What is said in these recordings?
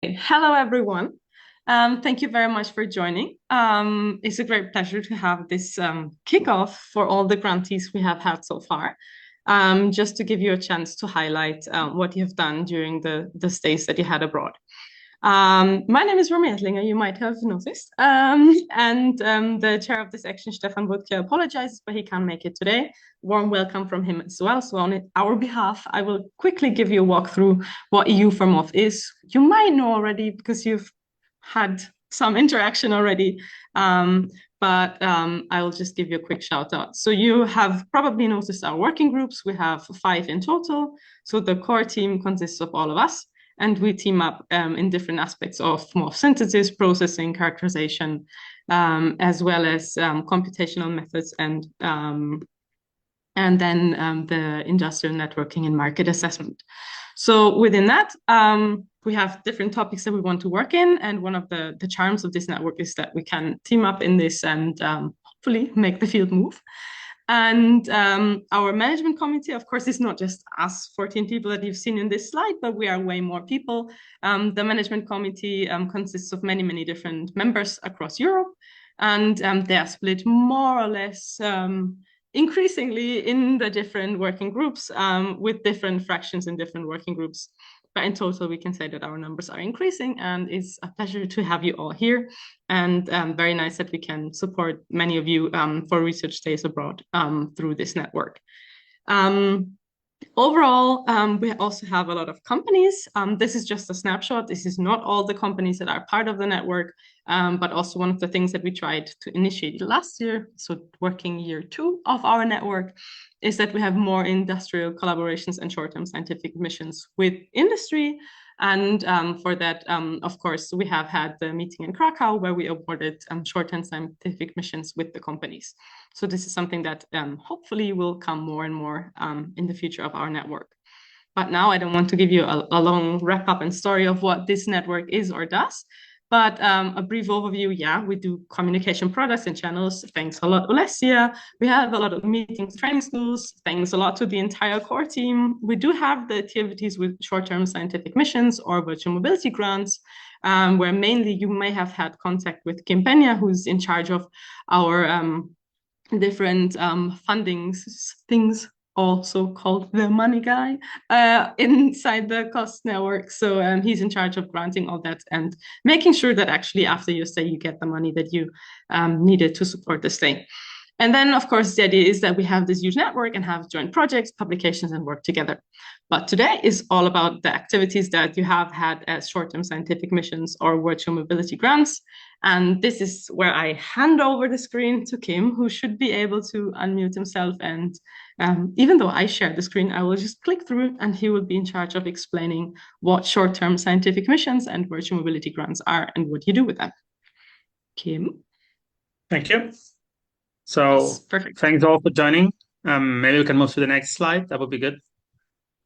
Hello, everyone. Thank you very much for joining. It's a great pleasure to have this kickoff for all the grantees we have had so far. Just to give you a chance to highlight what you have done during the stays that you had abroad. My name is Romy Ettlinger, you might have noticed. And the chair of this section, Stefan Wuttke, apologizes, but he can't make it today. Warm welcome from him as well. So on our behalf, I will quickly give you a walkthrough what EU for MOV is. You might know already because you've had some interaction already. I will just give you a quick shout out. So you have probably noticed our working groups. We have 5 in total. So the core team consists of all of us. And we team up in different aspects of more synthesis, processing, characterization, as well as computational methods and then the industrial networking and market assessment. So within that, we have different topics that we want to work in. And one of the charms of this network is that we can team up in this and hopefully make the field move. And our management committee, of course, is not just us 14 people that you've seen in this slide, but we are way more people. The management committee consists of many, many different members across Europe, and they are split more or less increasingly in the different working groups with different fractions in different working groups. But in total, we can say that our numbers are increasing, and it's a pleasure to have you all here. And very nice that we can support many of you for research stays abroad through this network. Overall, we also have a lot of companies. This is just a snapshot. This is not all the companies that are part of the network, but also one of the things that we tried to initiate last year, so working year 2 of our network, is that we have more industrial collaborations and short-term scientific missions with industry. And for that, of course, we have had the meeting in Krakow where we awarded short-term scientific missions with the companies. So this is something that hopefully will come more and more in the future of our network. But now I don't want to give you a long wrap-up and story of what this network is or does. But a brief overview, yeah, we do communication products and channels. Thanks a lot, Alessia. We have a lot of meetings, training schools. Thanks a lot to the entire core team. We do have the activities with short-term scientific missions or virtual mobility grants, where mainly you may have had contact with Kim Pena, who's in charge of our different funding things, also called the money guy, inside the cost network. So he's in charge of granting all that and making sure that actually after your stay, you get the money that you needed to support the stay. And then, of course, the idea is that we have this huge network and have joint projects, publications, and work together. But today is all about the activities that you have had as short-term scientific missions or virtual mobility grants. And this is where I hand over the screen to Kim, who should be able to unmute himself. And even though I share the screen, I will just click through it and he will be in charge of explaining what short-term scientific missions and virtual mobility grants are and what you do with them. Kim? Thank you. So perfect. Thanks all for joining. Maybe we can move to the next slide. That would be good.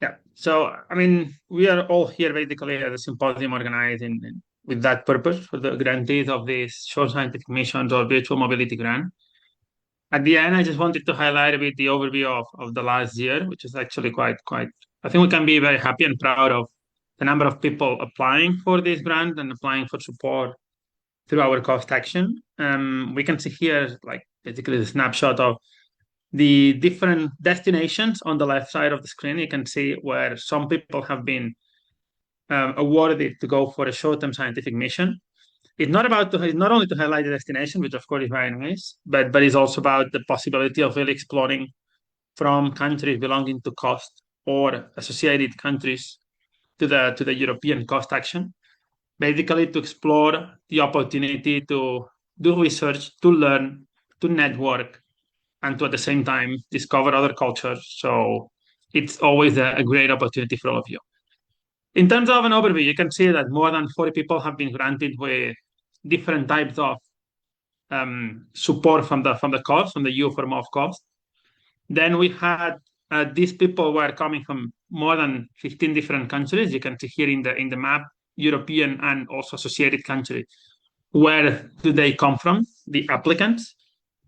Yeah. So, I mean, we are all here basically at a symposium organized with that purpose for the grantees of these short scientific missions or virtual mobility grant. At the end, I just wanted to highlight a bit the overview of the last year, which is actually quite, I think we can be very happy and proud of the number of people applying for this grant and applying for support through our cost action. We can see here, like, basically the snapshot of the different destinations on the left side of the screen. You can see where some people have been awarded to go for a short-term scientific mission. It's not only to highlight the destination, which of course is very nice, but it's also about the possibility of really exploring from countries belonging to cost or associated countries to the European cost action. Basically, to explore the opportunity to do research, to learn, to network, and to at the same time discover other cultures. So it's always a great opportunity for all of you. In terms of an overview, you can see that more than 40 people have been granted with different types of support from the cost, from the EU for MOV cost. Then we had these people were coming from more than 15 different countries. You can see here in the map, European and also associated countries. Where do they come from? The applicants,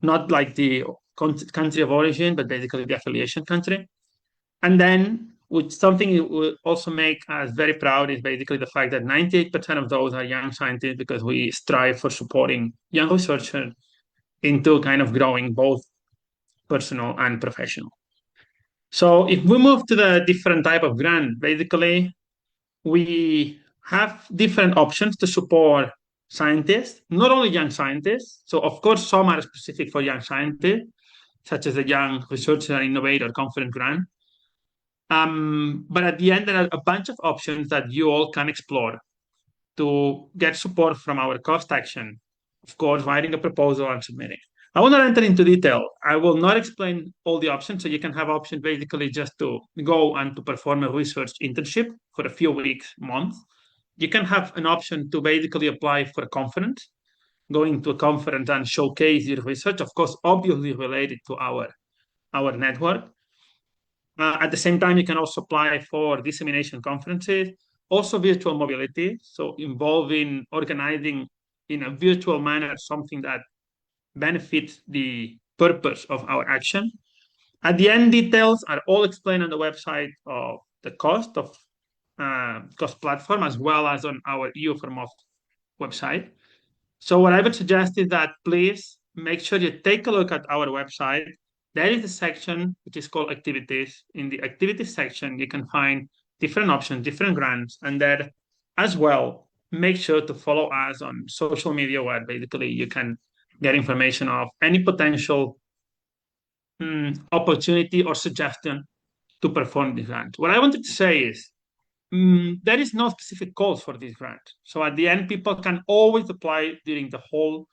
not like the country of origin, but basically the affiliation country. And then which something it will also make us very proud is basically the fact that 98% of those are young scientists, because we strive for supporting young researchers into kind of growing both personal and professional. So if we move to the different type of grant, basically we have different options to support scientists, not only young scientists. So of course, some are specific for young scientists, such as the Young Researcher and Innovator Conference Grant. But at the end, there are a bunch of options that you all can explore to get support from our cost action. Of course, writing a proposal and submitting. I will not enter into detail. I will not explain all the options. So you can have options basically just to go and to perform a research internship for a few weeks, months. You can have an option to basically apply for a conference, going to a conference and showcase your research, of course, obviously related to our network. At the same time, you can also apply for dissemination conferences, also virtual mobility, so involving organizing in a virtual manner something that benefits the purpose of our action. At the end, details are all explained on the website of the cost platform, as well as on our EU4MOF website. So what I would suggest is that please make sure you take a look at our website. There is a section which is called activities. In the activities section, you can find different options, different grants, and then as well, make sure to follow us on social media, where basically you can get information of any potential opportunity or suggestion to perform this grant. What I wanted to say is there is no specific calls for this grant. So at the end, people can always apply during the whole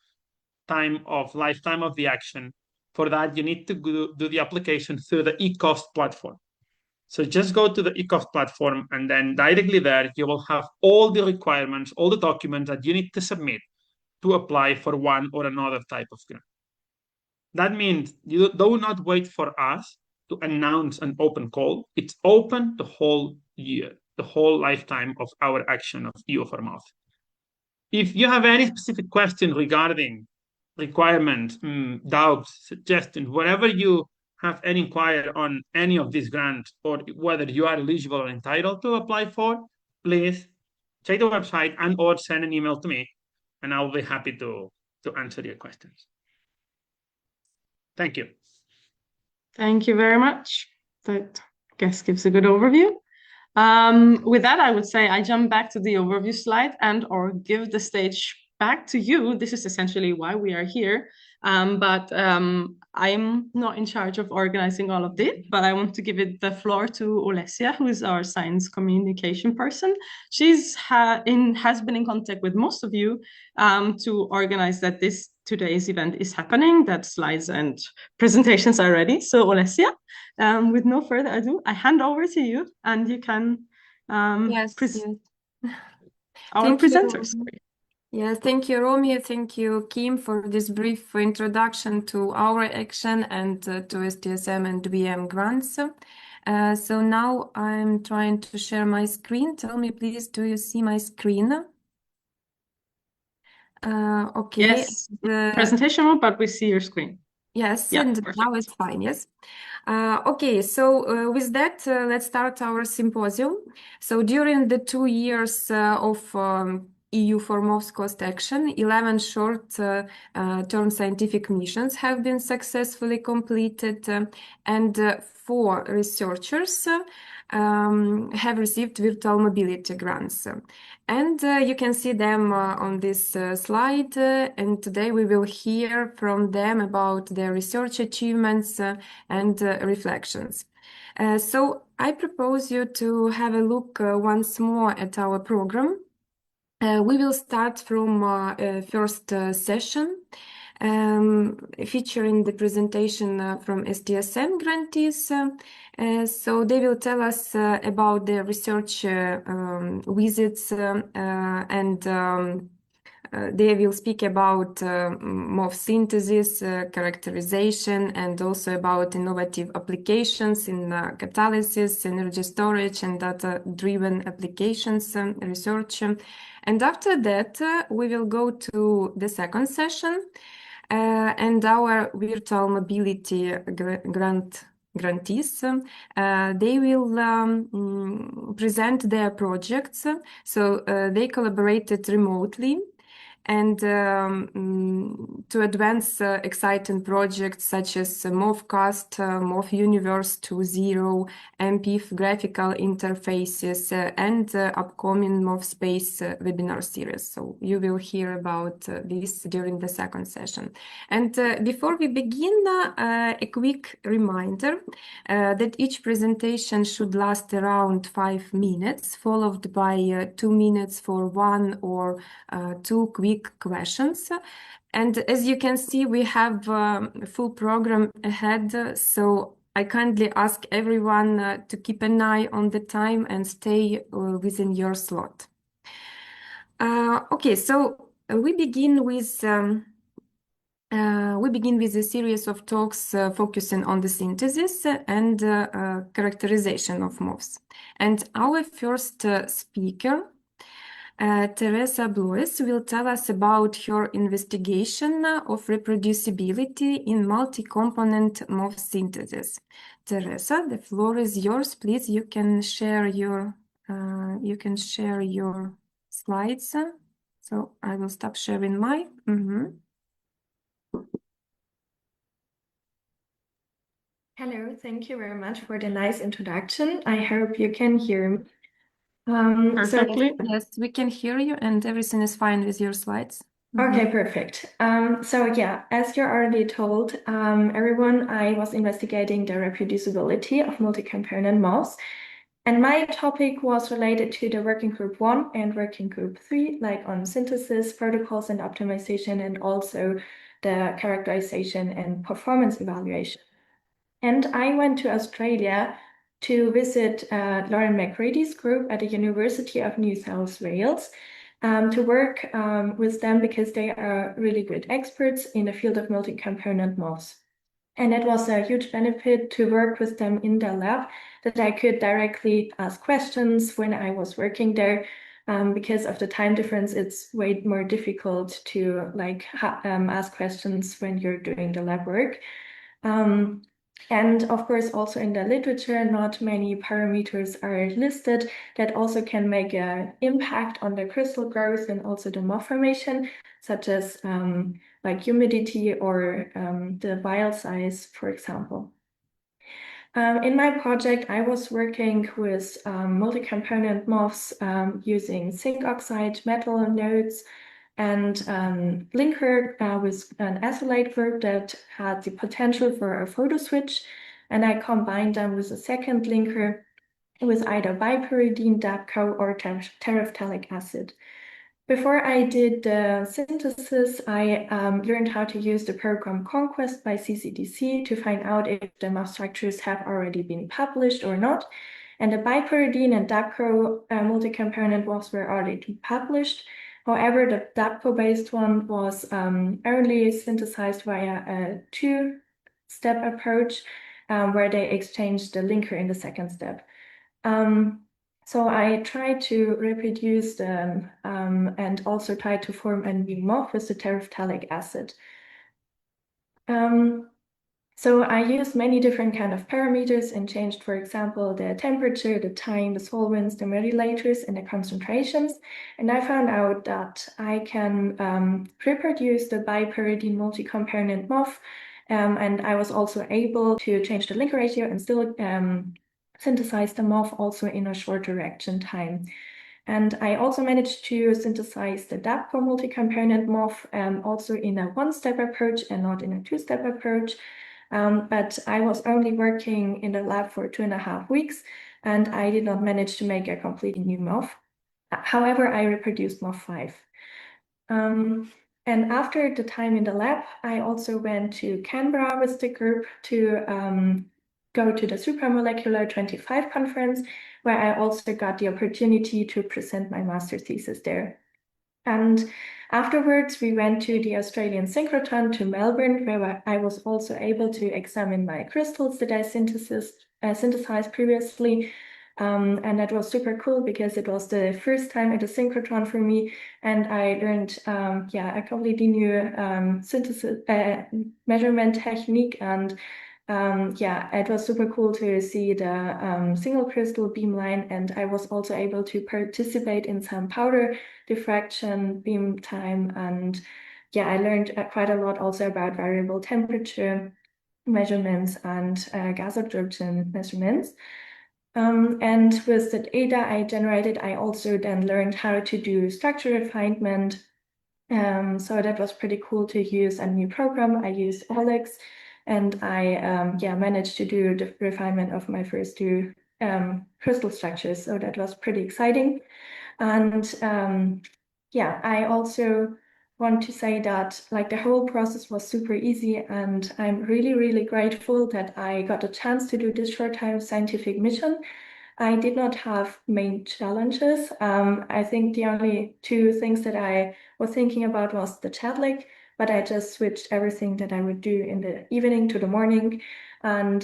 lifetime of the action. For that, you need to do the application through the eCost platform. So just go to the eCost platform, and then directly there, you will have all the requirements, all the documents that you need to submit to apply for one or another type of grant. That means you do not wait for us to announce an open call. It's open the whole year, the whole lifetime of our action of EU4MOF. If you have any specific question regarding requirements, doubts, suggestions, whatever you have any inquiry on any of these grants, or whether you are eligible or entitled to apply for, please check the website and or send an email to me, and I'll be happy to answer your questions. Thank you. Thank you very much. That, I guess, gives a good overview. With that, I would say I jump back to the overview slide and or give the stage back to you. This is essentially why we are here. But I'm not in charge of organizing all of this, but I want to give it the floor to Olesia, who is our science communication person. She's has been in contact with most of you to organize that today's event is happening, that slides and presentations are ready. So Olesia, with no further ado, I hand over to you, and you can present our presenters. Yes, thank you, Romy. Thank you, Kim, for this brief introduction to our action and to STSM and VM grants. So now I'm trying to share my screen. Tell me, please, do you see my screen? Okay. Yes, presentation mode, but we see your screen. Yes, yeah, and perfect. Now it's fine, yes. Okay, so with that, let's start our symposium. So during the 2 years of EU4MOF's cost action, 11 short-term scientific missions have been successfully completed, and 4 researchers have received virtual mobility grants. And you can see them on this slide, and today we will hear from them about their research achievements and reflections. So I propose you to have a look once more at our program. We will start from first session, featuring the presentation from STSM grantees. So they will tell us about their research visits, and they will speak about MOF synthesis, characterization, and also about innovative applications in catalysis, energy storage, and data-driven applications research. And after that, we will go to the second session and our virtual mobility grant grantees. They will present their projects. So they collaborated remotely. And to advance exciting projects such as MOVcast, MOV Universe 2.0, MPIF graphical interfaces, and upcoming MOV Space webinar series. So you will hear about this during the second session. And before we begin, a quick reminder that each presentation should last around 5 minutes, followed by 2 minutes for one or two quick questions. And as you can see, we have a full program ahead, so I kindly ask everyone to keep an eye on the time and stay within your slot. Okay, so we begin with a series of talks focusing on the synthesis and characterization of MOVs. And our first speaker, Teresa Blois, will tell us about her investigation of reproducibility in multi-component MOV synthesis. Teresa, the floor is yours. Please, you can share your slides. So I will stop sharing my. Hello, thank you very much for the nice introduction. I hope you can hear me. Perfectly. Yes, we can hear you, and everything is fine with your slides. Okay, perfect. So yeah, as you're already told, everyone, I was investigating the reproducibility of multi-component MOVs. And my topic was related to the working group 1 and working group 3, like on synthesis, protocols and optimization, and also the characterization and performance evaluation. And I went to Australia to visit Lauren McCready's group at the University of New South Wales to work with them because they are really good experts in the field of multi-component MOVs. And it was a huge benefit to work with them in their lab, that I could directly ask questions when I was working there. Because of the time difference, it's way more difficult to ask questions when you're doing the lab work. And of course, also in the literature, not many parameters are listed that also can make an impact on the crystal growth and also the MOV formation, such as like humidity or the vial size, for example. In my project, I was working with multi-component MOVs using zinc oxide metal nodes and linker with an acylate group that had the potential for a photo switch. And I combined them with a second linker with either bipyridine, DAPCO, or terephthalic acid. Before I did the synthesis, I learned how to use the program Conquest by CCDC to find out if the MOV structures have already been published or not. And the bipyridine and DAPCO multi-component MOVs were already published. However, the DAPCO-based one was only synthesized via a two-step approach where they exchanged the linker in the second step. So I tried to reproduce them and also tried to form a new MOV with the terephthalic acid. So I used many different kind of parameters and changed, for example, the temperature, the time, the solvents, the modulators, and the concentrations. And I found out that I can reproduce the bipyridine multi-component MOV. And I was also able to change the linker ratio and still synthesize the MOV also in a shorter reaction time. And I also managed to synthesize the DAPCO multi-component MOV also in a one-step approach and not in a two-step approach. But I was only working in the lab for 2.5 weeks, and I did not manage to make a completely new MOV. However, I reproduced MOV 5. And after the time in the lab, I also went to Canberra with the group to go to the Supramolecular 25 conference, where I also got the opportunity to present my master thesis there. And afterwards, we went to the Australian synchrotron to Melbourne, where I was also able to examine my crystals that I synthesized previously. And that was super cool because it was the first time at a synchrotron for me, and I learned a completely new synthesis measurement technique and yeah, it was super cool to see the single crystal beamline, and I was also able to participate in some powder diffraction, beam time, and yeah, I learned quite a lot also about variable temperature measurements and gas absorption measurements. And with the data I generated, I also then learned how to do structure refinement. So that was pretty cool to use a new program. I used Alex, and I yeah, managed to do the refinement of my first two crystal structures. So that was pretty exciting. And yeah, I also want to say that like the whole process was super easy, and I'm really, really grateful that I got a chance to do this short-time scientific mission. I did not have main challenges. I think the only two things that I was thinking about was the jet lag, but I just switched everything that I would do in the evening to the morning. And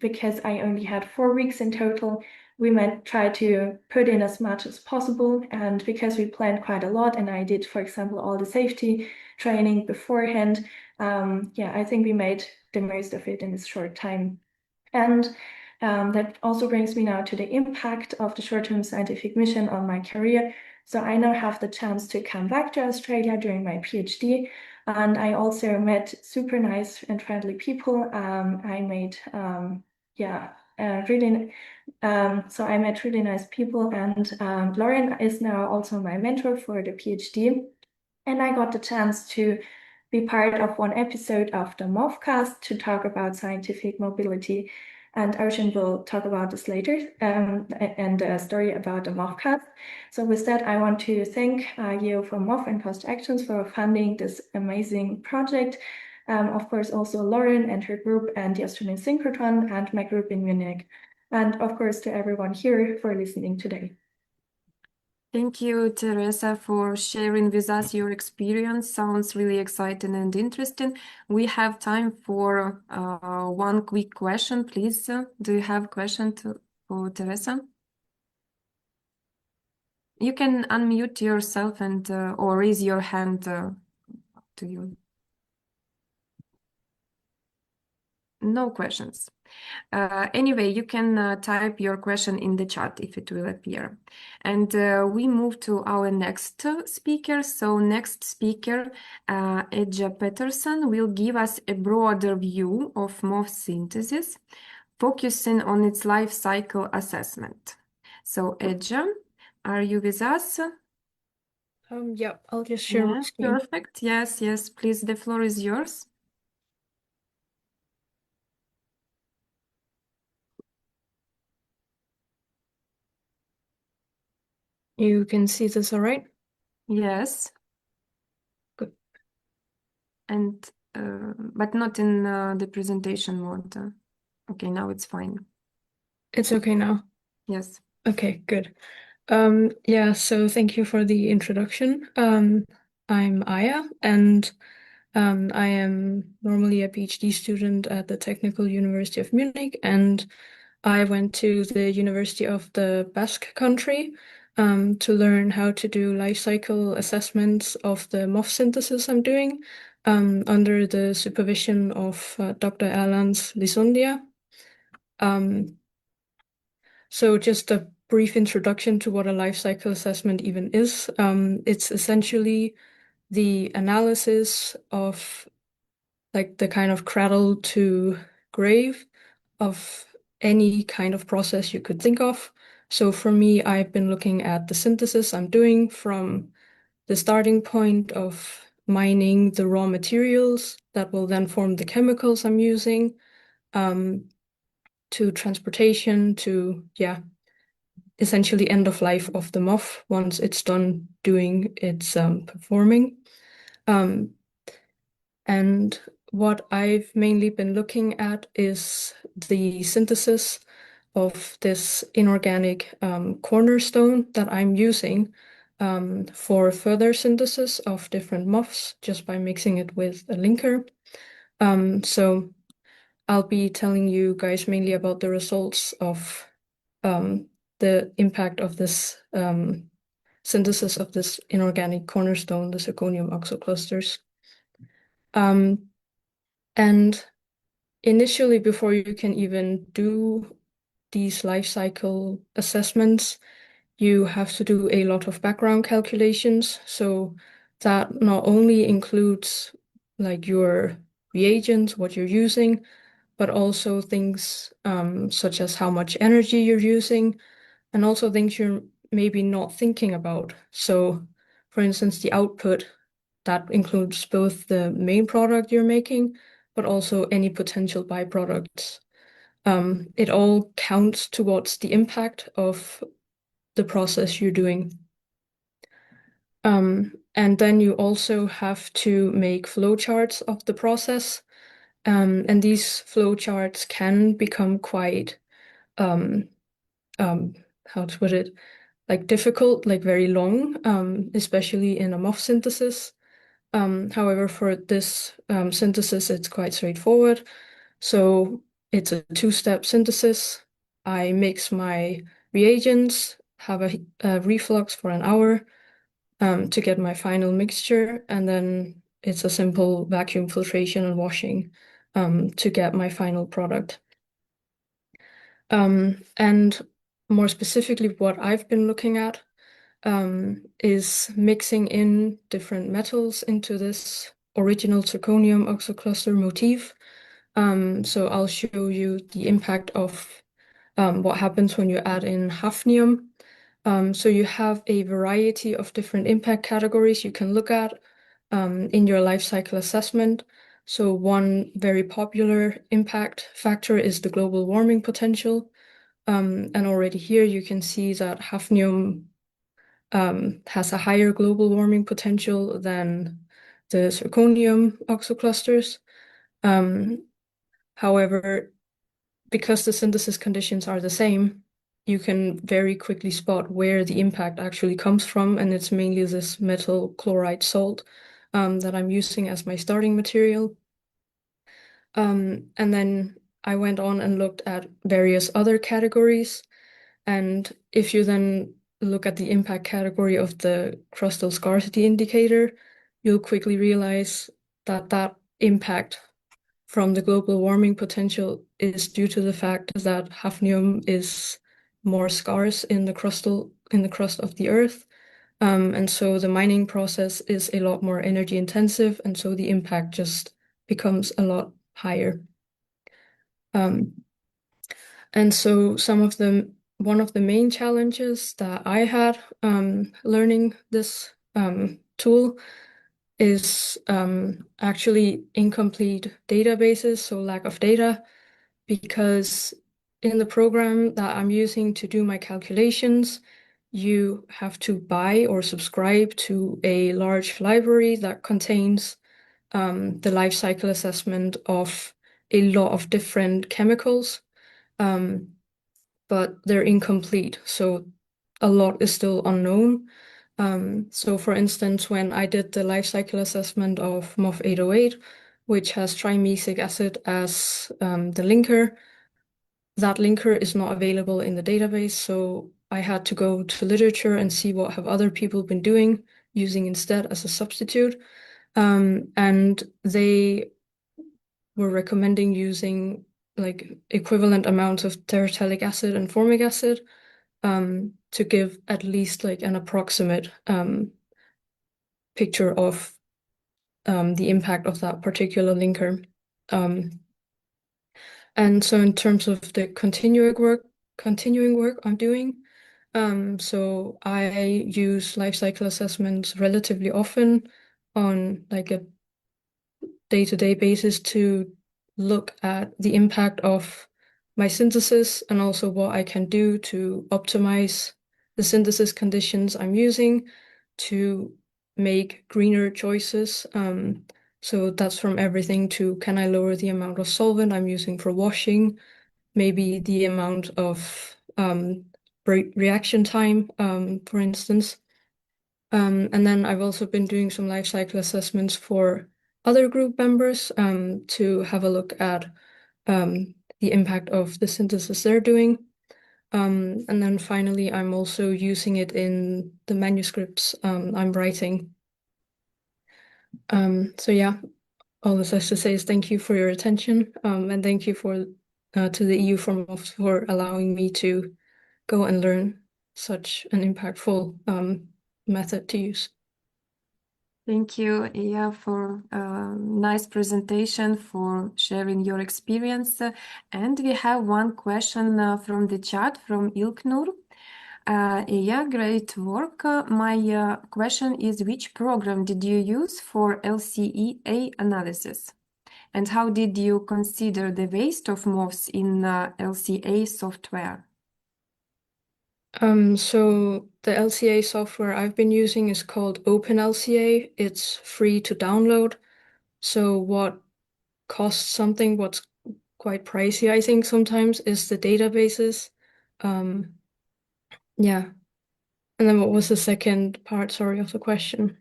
because I only had 4 weeks in total, we might try to put in as much as possible. And because we planned quite a lot, and I did, for example, all the safety training beforehand, yeah, I think we made the most of it in this short time. And that also brings me now to the impact of the short-term scientific mission on my career. So I now have the chance to come back to Australia during my PhD, and I also met super nice and friendly people. I made yeah, really so I met really nice people, and Lauren is now also my mentor for the PhD. And I got the chance to be part of one episode of the MOVcast to talk about scientific mobility. And Ocean will talk about this later and a story about the MOVcast. So with that, I want to thank you from MOV and Cost Actions for funding this amazing project. Of course, also Lauren and her group and the Australian Synchrotron and my group in Munich. And of course, to everyone here for listening today. Thank you, Teresa, for sharing with us your experience. Sounds really exciting and interesting. We have time for one quick question, please. Do you have a question for Teresa? You can unmute yourself and or raise your hand to you. No questions. Anyway, you can type your question in the chat if it will appear. And we move to our next speaker. So next speaker, Edja Pettersson, will give us a broader view of MOF synthesis, focusing on its life cycle assessment. So Edja, are you with us? Yep, I'll just share my screen. Perfect. Yes, yes, please, the floor is yours. You can see this all right? Yes. Good. And but not in the presentation mode. Okay, now it's fine. It's okay now? Yes. Okay, good. Yeah, so thank you for the introduction. I'm Aya, and I am normally a PhD student at the Technical University of Munich, and I went to the University of the Basque Country to learn how to do life cycle assessments of the MOF synthesis I'm doing under the supervision of Dr. Erlands Lisondia. So just a brief introduction to what a life cycle assessment even is. It's essentially the analysis of like the kind of cradle to grave of any kind of process you could think of. So for me, I've been looking at the synthesis I'm doing from the starting point of mining the raw materials that will then form the chemicals I'm using, to transportation, to, yeah, essentially end of life of the MOF once it's done doing its performing. And what I've mainly been looking at is the synthesis of this inorganic cornerstone that I'm using for further synthesis of different MOFs just by mixing it with a linker. So I'll be telling you guys mainly about the results of the impact of this synthesis of this inorganic cornerstone, the zirconium oxoclusters. And initially, before you can even do these life cycle assessments, you have to do a lot of background calculations. So that not only includes like your reagents, what you're using, but also things such as how much energy you're using, and also things you're maybe not thinking about. So, for instance, the output, that includes both the main product you're making, but also any potential byproducts. It all counts towards the impact of the process you're doing. And then you also have to make flowcharts of the process. And these flowcharts can become quite, how to put it, like difficult, like very long, especially in a MOF synthesis. However, for this synthesis, it's quite straightforward. So it's a two-step synthesis. I mix my reagents, have a reflux for an hour to get my final mixture, and then it's a simple vacuum filtration and washing to get my final product. And more specifically, what I've been looking at is mixing in different metals into this original zirconium oxocluster motif. So I'll show you the impact of what happens when you add in hafnium. So you have a variety of different impact categories you can look at in your life cycle assessment. So one very popular impact factor is the global warming potential. And already here you can see that hafnium has a higher global warming potential than the zirconium oxoclusters. However, because the synthesis conditions are the same, you can very quickly spot where the impact actually comes from, and it's mainly this metal chloride salt that I'm using as my starting material. And then I went on and looked at various other categories, and if you then look at the impact category of the crustal scarcity indicator, you'll quickly realize that that impact from the global warming potential is due to the fact that hafnium is more scarce in the crust of the Earth. And so the mining process is a lot more energy intensive, and so the impact just becomes a lot higher. And so one of the main challenges that I had learning this tool is actually incomplete databases, so lack of data, because in the program that I'm using to do my calculations, you have to buy or subscribe to a large library that contains the life cycle assessment of a lot of different chemicals, but they're incomplete, so a lot is still unknown. So for instance, when I did the life cycle assessment of MOF 808, which has trimesic acid as the linker, that linker is not available in the database. So I had to go to literature and see what have other people been doing, using instead as a substitute. And they were recommending using like equivalent amounts of terephthalic acid and formic acid to give at least like an approximate picture of the impact of that particular linker. And so in terms of the continuing work I'm doing, so I use life cycle assessments relatively often on like a day-to-day basis to look at the impact of my synthesis and also what I can do to optimize the synthesis conditions I'm using to make greener choices. So that's from everything to, can I lower the amount of solvent I'm using for washing, maybe the amount of reaction time, for instance. And then I've also been doing some life cycle assessments for other group members to have a look at the impact of the synthesis they're doing. And then finally, I'm also using it in the manuscripts I'm writing. So yeah, all this has to say is thank you for your attention, and thank you to the EU for allowing me to go and learn such an impactful method to use. Thank you, Iya, for a nice presentation, for sharing your experience. And we have one question from the chat from Ilknur. Iya, great work. My question is, which program did you use for LCEA analysis? And how did you consider the waste of MOVs in LCA software? So the LCA software I've been using is called OpenLCA. It's free to download. So what costs something, what's quite pricey, I think sometimes, is the databases. Yeah. And then what was the second part, sorry, of the question?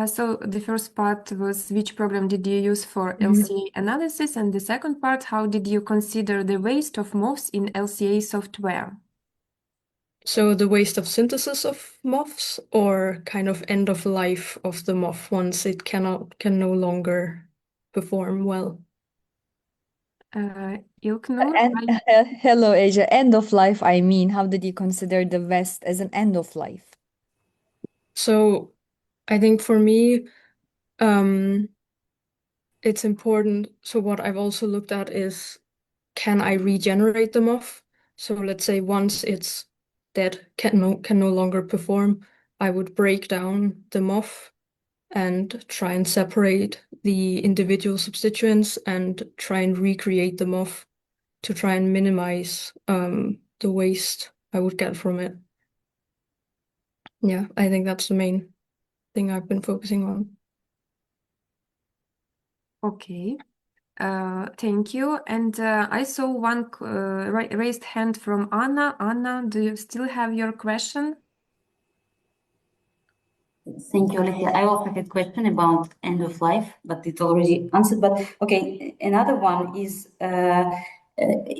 So the first part was which program did you use for LCA analysis? And the second part, how did you consider the waste of MOVs in LCA software? So the waste of synthesis of MOVs, or kind of end of life of the MOV once it can no longer perform well? Ilknur, Hello, Asia. End of life, I mean, how did you consider the West as an end of life? So I think for me, it's important. So what I've also looked at is, can I regenerate the MOV? So let's say once it's dead, can no longer perform, I would break down the MOV and try and separate the individual substituents and try and recreate the MOV to try and minimize the waste I would get from it. Yeah, I think that's the main thing I've been focusing on. Okay. Thank you. And I saw one raised hand from Anna. Anna, do you still have your question? Thank you, Alexia. I also had a question about end of life, but it's already answered. But okay, another one is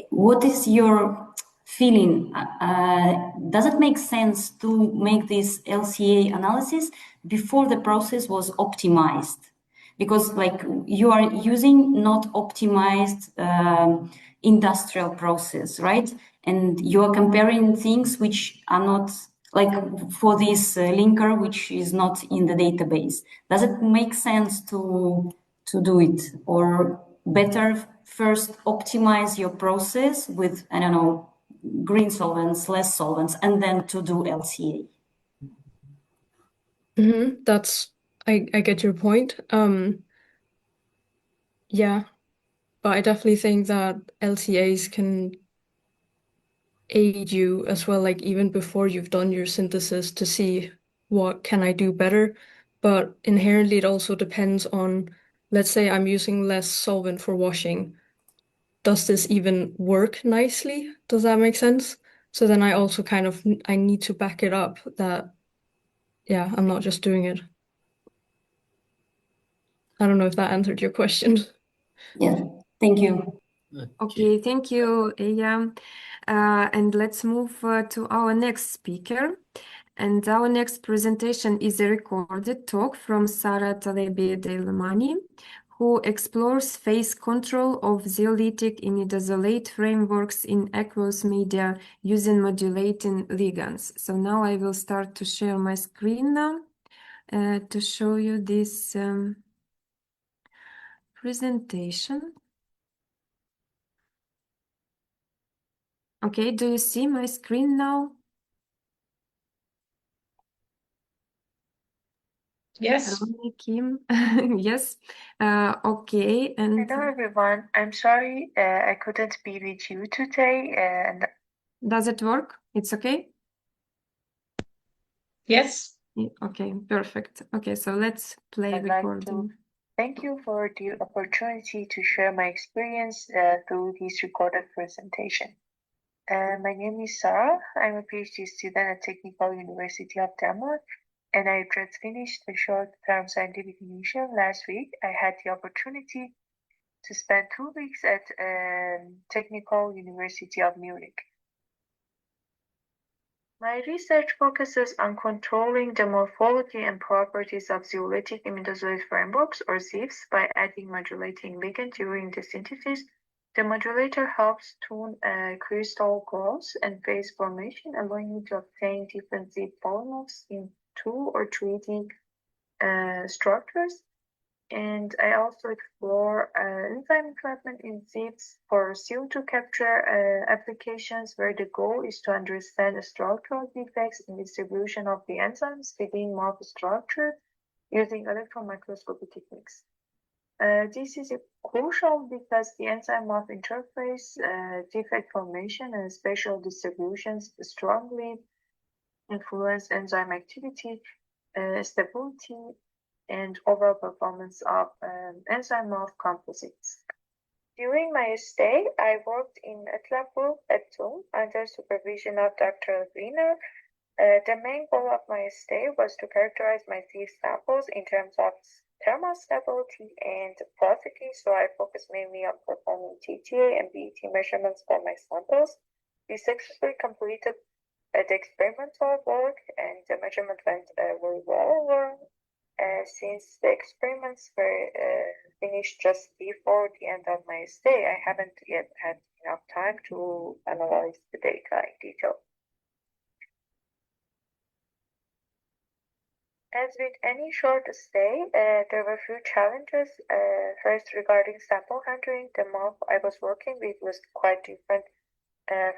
what is your feeling? Does it make sense to make this LCA analysis before the process was optimized? Because like you are using not optimized industrial process, right? And you are comparing things which are not, like for this linker, which is not in the database. Does it make sense to do it, or better first optimize your process with, I don't know, green solvents, less solvents, and then to do LCA? I get your point. Yeah, but I definitely think that LCAs can aid you as well, like even before you've done your synthesis, to see what can I do better. But inherently, it also depends on, let's say I'm using less solvent for washing. Does this even work nicely? Does that make sense? So then I also I need to back it up that, yeah, I'm not just doing it. I don't know if that answered your question. Yeah, thank you. Okay, thank you, Iya. And let's move to our next speaker. And our next presentation is a recorded talk from Sara Talebi Delmani, who explores phase control of zeolitic imidazolate frameworks in aqueous media using modulating ligands. So now I will start to share my screen now to show you this presentation. Okay, do you see my screen now? Yes. Kim. Yes. Okay. And hello everyone. I'm sorry I couldn't be with you today. Does it work? It's okay? Yes. Okay, perfect. Okay, so let's play I'd recording. like to thank you for the opportunity to share my experience through this recorded presentation. My name is Sarah. I'm a PhD student at Technical University of Denmark, and I just finished a short-term scientific mission last week. I had the opportunity to spend 2 weeks at Technical University of Munich. My research focuses on controlling the morphology and properties of zeolitic imidazole frameworks, or ZIFs, by adding modulating ligand during the synthesis. The modulator helps tune crystal growth and phase formation, allowing you to obtain different ZIF polymorphs in 2 or 3D structures. And I also explore enzyme entrapment in ZIFs for CO2 capture applications, where the goal is to understand the structural defects in distribution of the enzymes within morph structure using electron microscopy techniques. This is crucial because the enzyme morph interface, defect formation, and spatial distributions strongly influence enzyme activity, stability, and overall performance of enzyme morph composites. During my stay, I worked in a lab group at TUM under supervision of Dr. Greener. The main goal of my stay was to characterize my ZIF samples in terms of thermal stability and porosity, so I focused mainly on performing TTA and BET measurements for my samples. We successfully completed the experimental work, and the measurement went very well. Since the experiments were finished just before the end of my stay, I haven't yet had enough time to analyze the data in detail. As with any short stay, there were a few challenges. First, regarding sample handling, the morph I was working with was quite different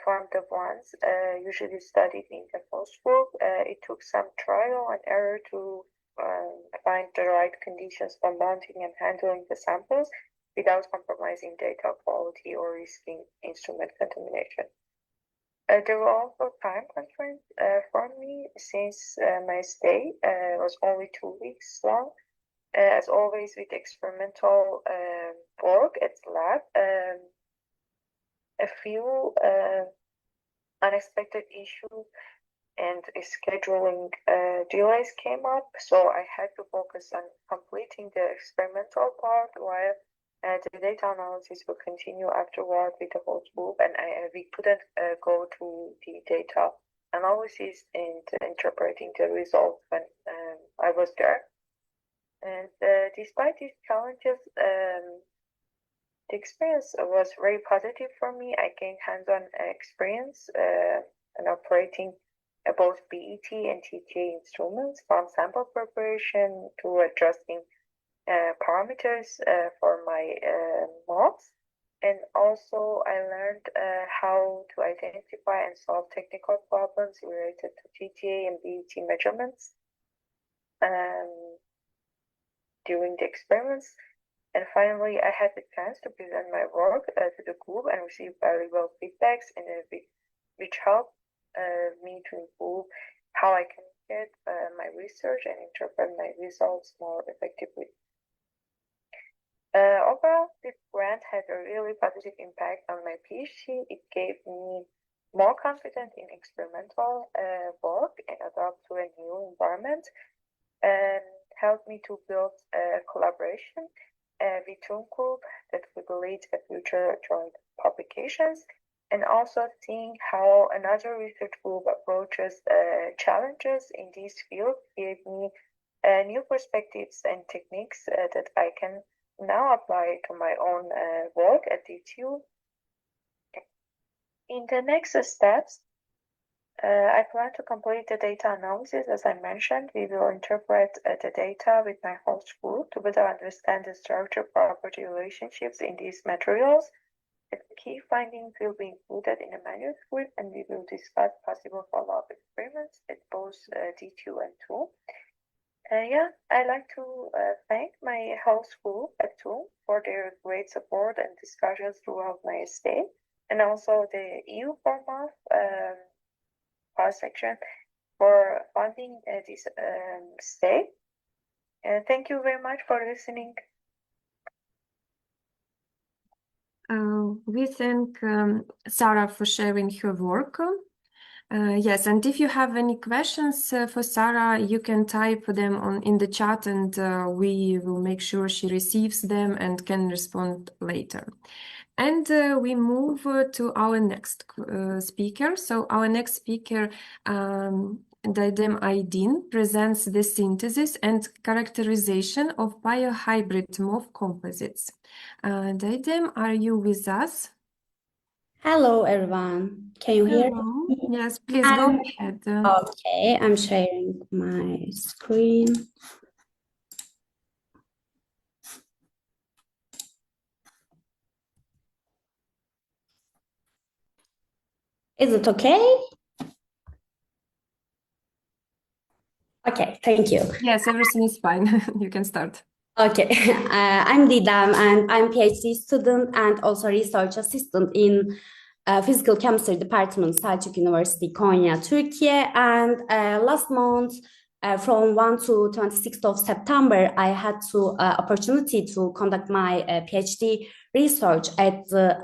from the ones usually studied in the host group. It took some trial and error to find the right conditions for mounting and handling the samples without compromising data quality or risking instrument contamination. There were also time constraints for me, since my stay was only 2 weeks long. As always with experimental work at the lab, a few unexpected issues and scheduling delays came up, so I had to focus on completing the experimental part while the data analysis will continue afterward with the whole group, and we couldn't go to the data analysis and interpreting the results when I was there. And despite these challenges, the experience was very positive for me. I gained hands-on experience in operating both BET and TTA instruments, from sample preparation to adjusting parameters for my morphs. And also I learned how to identify and solve technical problems related to TTA and BET measurements during the experiments. And finally, I had the chance to present my work to the group and receive valuable feedbacks, and which helped me to improve how I can get my research and interpret my results more effectively. Overall, this grant had a really positive impact on my PhD. It gave me more confidence in experimental work and adapt to a new environment, and helped me to build a collaboration with TUM group that would lead to future joint publications. And also seeing how another research group approaches challenges in this field gave me new perspectives and techniques that I can now apply to my own work at DTU. In the next steps, I plan to complete the data analysis. As I mentioned, we will interpret the data with my host group to better understand the structure-property relationships in these materials. The key findings will be included in a manuscript, and we will discuss possible follow-up experiments at both D2 and 2. I'd like to thank my host group at 2 for their great support and discussions throughout my stay, and also the EU format section for funding this stay. And thank you very much for listening. We thank Sarah for sharing her work. Yes, and if you have any questions for Sarah, you can type them in the chat, and we will make sure she receives them and can respond later. And we move to our next speaker. So our next speaker, Daidem Aydin, presents the synthesis and characterization of biohybrid MOF composites. Daidem, are you with us? Hello, everyone. Can you hear Hello. me? Yes, please go ahead. Okay, I'm sharing my screen. Is it okay? Okay, thank you. Yes, everything is fine. You can start. Okay, I'm Didem and I'm PhD student and also research assistant in Physical Chemistry Department, Selçuk University, Konya, Turkey. And last month, from 1 to 26th of September, I had the opportunity to conduct my PhD research at the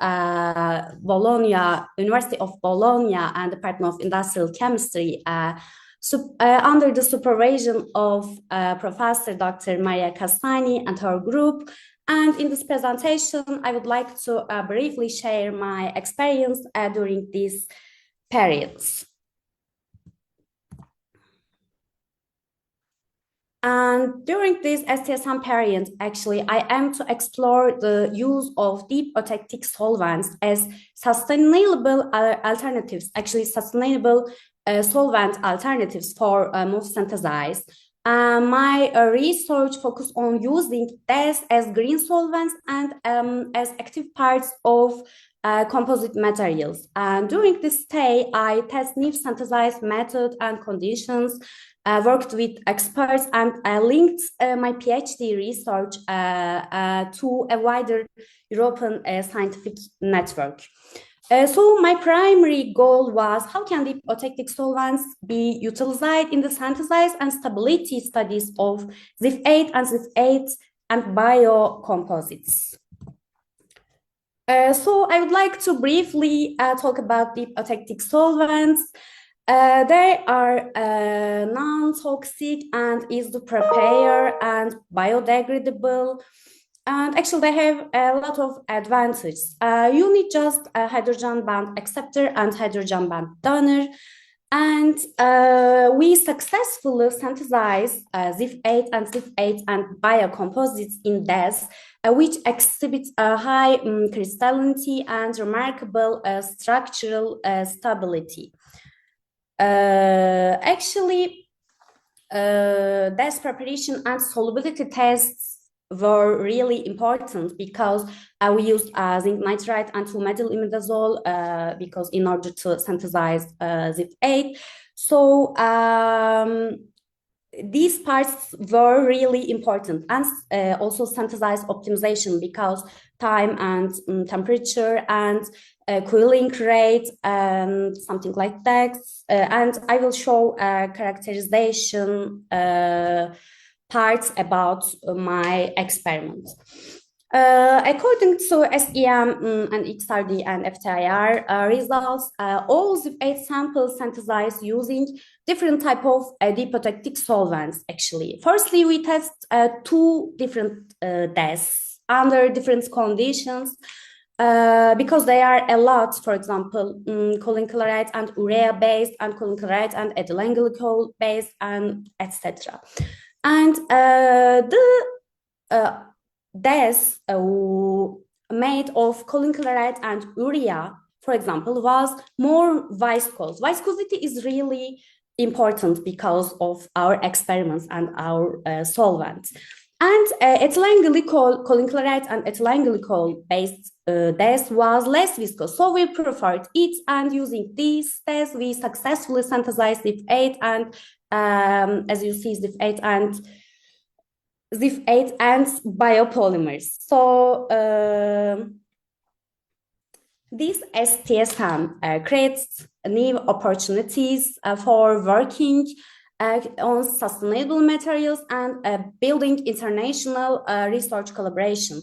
University of Bologna and Department of Industrial Chemistry, under the supervision of Professor Dr. Maria Castani and her group. And in this presentation, I would like to briefly share my experience during these periods. And during this STSM period, actually, I am to explore the use of deep eutectic solvents as sustainable alternatives, sustainable solvent alternatives for MOF synthesis. My research focused on using DES as green solvents and as active parts of composite materials. And during this stay, I test new synthesis method and conditions, worked with experts, and linked my PhD research to a wider European scientific network. So my primary goal was how can the eutectic solvents be utilized in the synthesis and stability studies of ZIF8 and ZIF8 and biocomposites. So I would like to briefly talk about the eutectic solvents. They are non-toxic and easy to prepare and biodegradable. And actually, they have a lot of advantages. You need just a hydrogen bond acceptor and hydrogen bond donor. And we successfully synthesized ZIF8 and biocomposites in DES, which exhibits a high crystallinity and remarkable structural stability. Actually, DES preparation and solubility tests were really important because we used zinc nitride and 2-methyl-imidazole because in order to synthesize ZIF8. So these parts were really important, and also synthesize optimization because time and temperature and cooling rate and something like that. And I will show characterization parts about my experiment. According to SEM and XRD and FTIR results, all ZIF8 samples synthesized using different type of deep eutectic solvents, actually. Firstly, we test two different DES under different conditions because they are a lot, for example, choline chloride and urea based, and choline chloride and ethylene glycol based, and etc. And the DES made of choline chloride and urea, for example, was more viscous. Viscosity is really important because of our experiments and our solvents. And ethylene glycol, choline chloride and ethylene glycol based DES was less viscous, so we preferred it. And using these DES, we successfully synthesized ZIF8 and as you see, ZIF8 and biopolymers. So this STSM creates new opportunities for working on sustainable materials and building international research collaboration.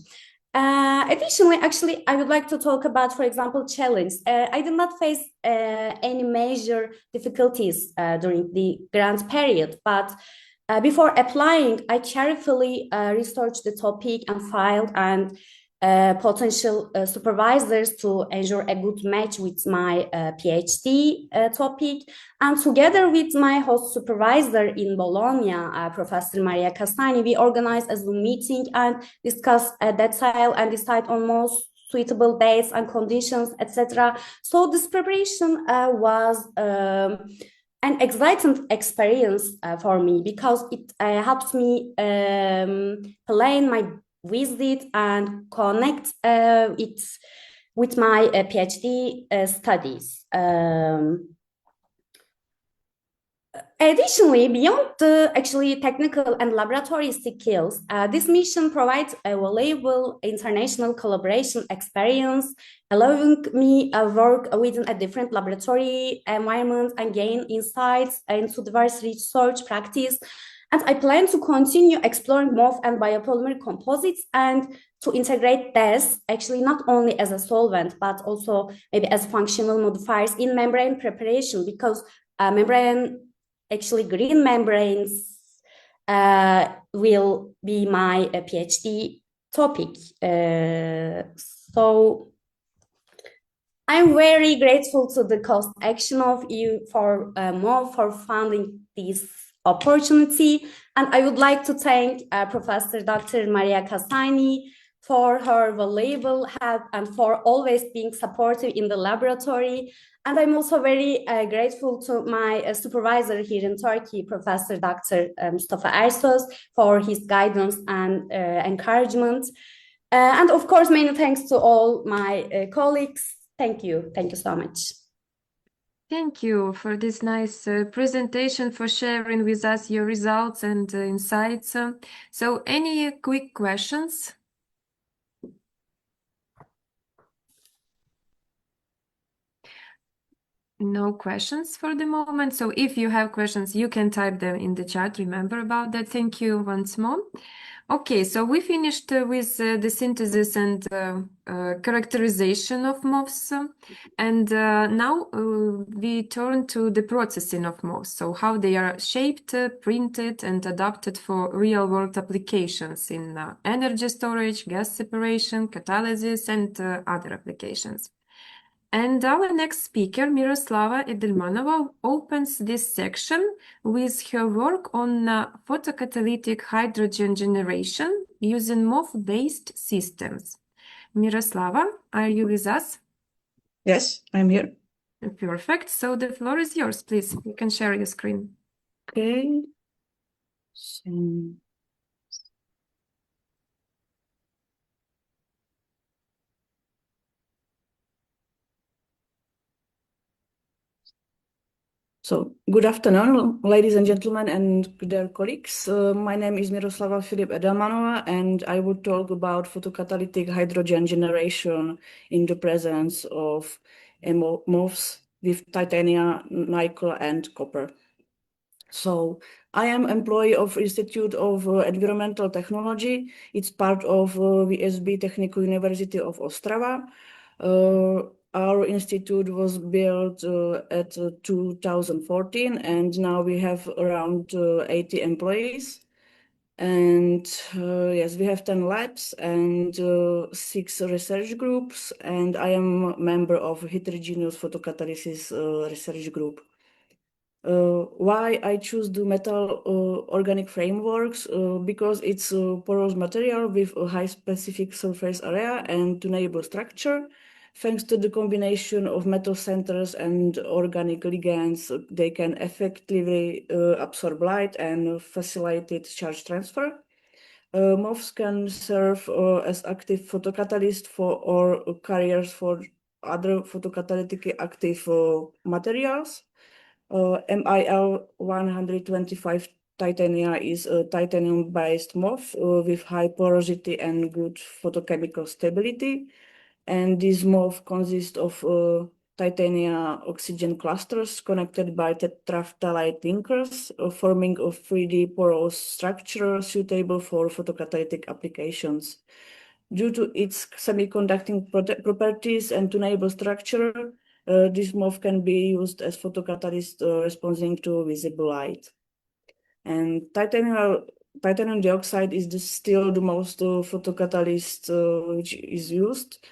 Additionally, actually, I would like to talk about, for example, challenge. I did not face any major difficulties during the grant period, but before applying, I carefully researched the topic and filed and potential supervisors to ensure a good match with my PhD topic. And together with my host supervisor in Bologna, Professor Maria Castagni, we organized a Zoom meeting and discussed detail and decide on most suitable dates and conditions, etc. So this preparation was an exciting experience for me because it helps me plan my visit and connect it with my PhD studies. Additionally, beyond the actually technical and laboratory skills, this mission provides a valuable international collaboration experience, allowing me to work within a different laboratory environment and gain insights into diverse research practice. And I plan to continue exploring MOF and biopolymer composites and to integrate this actually not only as a solvent, but also maybe as functional modifiers in membrane preparation, because green membranes will be my PhD topic. So I'm very grateful to the Cost Action of EU for MOF for funding this opportunity. And I would like to thank Professor Dr. Maria Castagni for her valuable help and for always being supportive in the laboratory. And I'm also very grateful to my supervisor here in Turkey, Professor Dr. Mustafa Ersos, for his guidance and encouragement. And of course, many thanks to all my colleagues. Thank you. Thank you so much. Thank you for this nice presentation, for sharing with us your results and insights. So any quick questions? No questions for the moment. So if you have questions, you can type them in the chat. Remember about that. Thank you once more. Okay, so we finished with the synthesis and characterization of MOFs. And now we turn to the processing of MOFs. So how they are shaped, printed, and adapted for real-world applications in energy storage, gas separation, catalysis, and other applications. And our next speaker, Miroslava Edelmanova, opens this section with her work on photocatalytic hydrogen generation using MOF-based systems. Miroslava, are you with us? Yes, I'm here. Perfect. So the floor is yours, please. You can share your screen. Okay. So, good afternoon, ladies and gentlemen, and dear colleagues. My name is Miroslava Filip Edelmanova, and I will talk about photocatalytic hydrogen generation in the presence of MOFs with titanium, nickel, and copper. So, I am employee of Institute of Environmental Technology. It's part of VSB Technical University of Ostrava. Our institute was built at 2014, and now we have around 80 employees. And yes, we have 10 labs and 6 research groups, and I am a member of heterogeneous photocatalysis research group. Why I choose the metal organic frameworks? Because it's a porous material with a high specific surface area and tunable structure. Thanks to the combination of metal centers and organic ligands, they can effectively absorb light and facilitate charge transfer. MOFs can serve as active photocatalyst or carriers for other photocatalytically active materials. MIL 125 titania is a titanium-based MOF with high porosity and good photochemical stability. And this MOF consists of titania oxygen clusters connected by tetraphthalate linkers, forming a 3D porous structure suitable for photocatalytic applications. Due to its semiconducting properties and tunable structure, this MOF can be used as photocatalyst responding to visible light. And titanium titanium dioxide is still the most photocatalyst which is used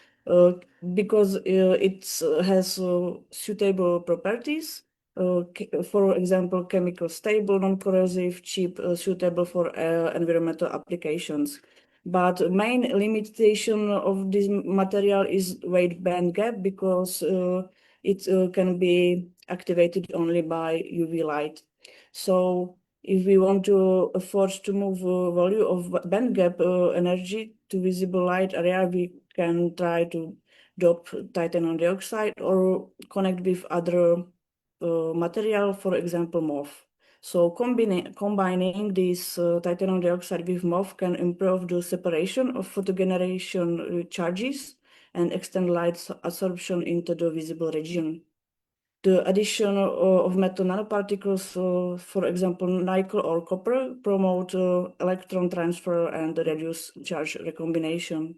because it has suitable properties. For example, chemical stable, non-corrosive, cheap, suitable for environmental applications. But main limitation of this material is weight band gap because it can be activated only by UV light. So if we want to afford to move value of band gap energy to visible light area, we can try to dope titanium dioxide or connect with other material, for example, MOF. So combining this titanium dioxide with MOF can improve the separation of photogeneration charges and extend light absorption into the visible region. The addition of metal nanoparticles, for example, nickel or copper, promote electron transfer and reduce charge recombination.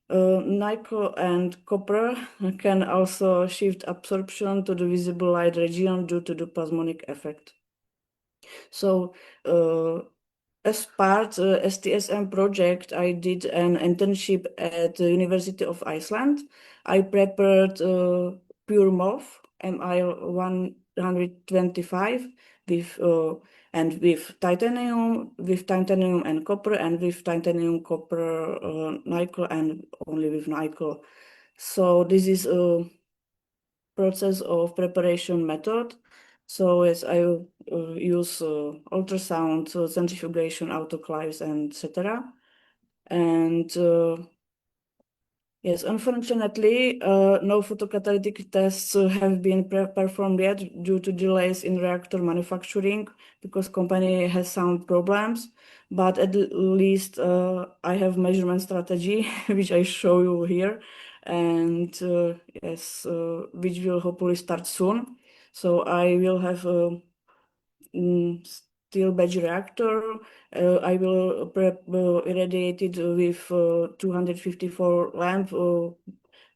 Nickel and copper can also shift absorption to the visible light region due to the plasmonic effect. So as part STSM project, I did an internship at the University of Iceland. I prepared pure MOF, MI125, with titanium and copper, and with titanium, copper, nickel, and only with nickel. So this is a process of preparation method. So as I use ultrasound, centrifugation, autoclaves, and etc. And yes, unfortunately, no photocatalytic tests have been performed yet due to delays in reactor manufacturing because company has sound problems. But at least I have measurement strategy, which I show you here, and yes, which will hopefully start soon. So I will have a steel batch reactor. I will irradiate it with 254 lamp,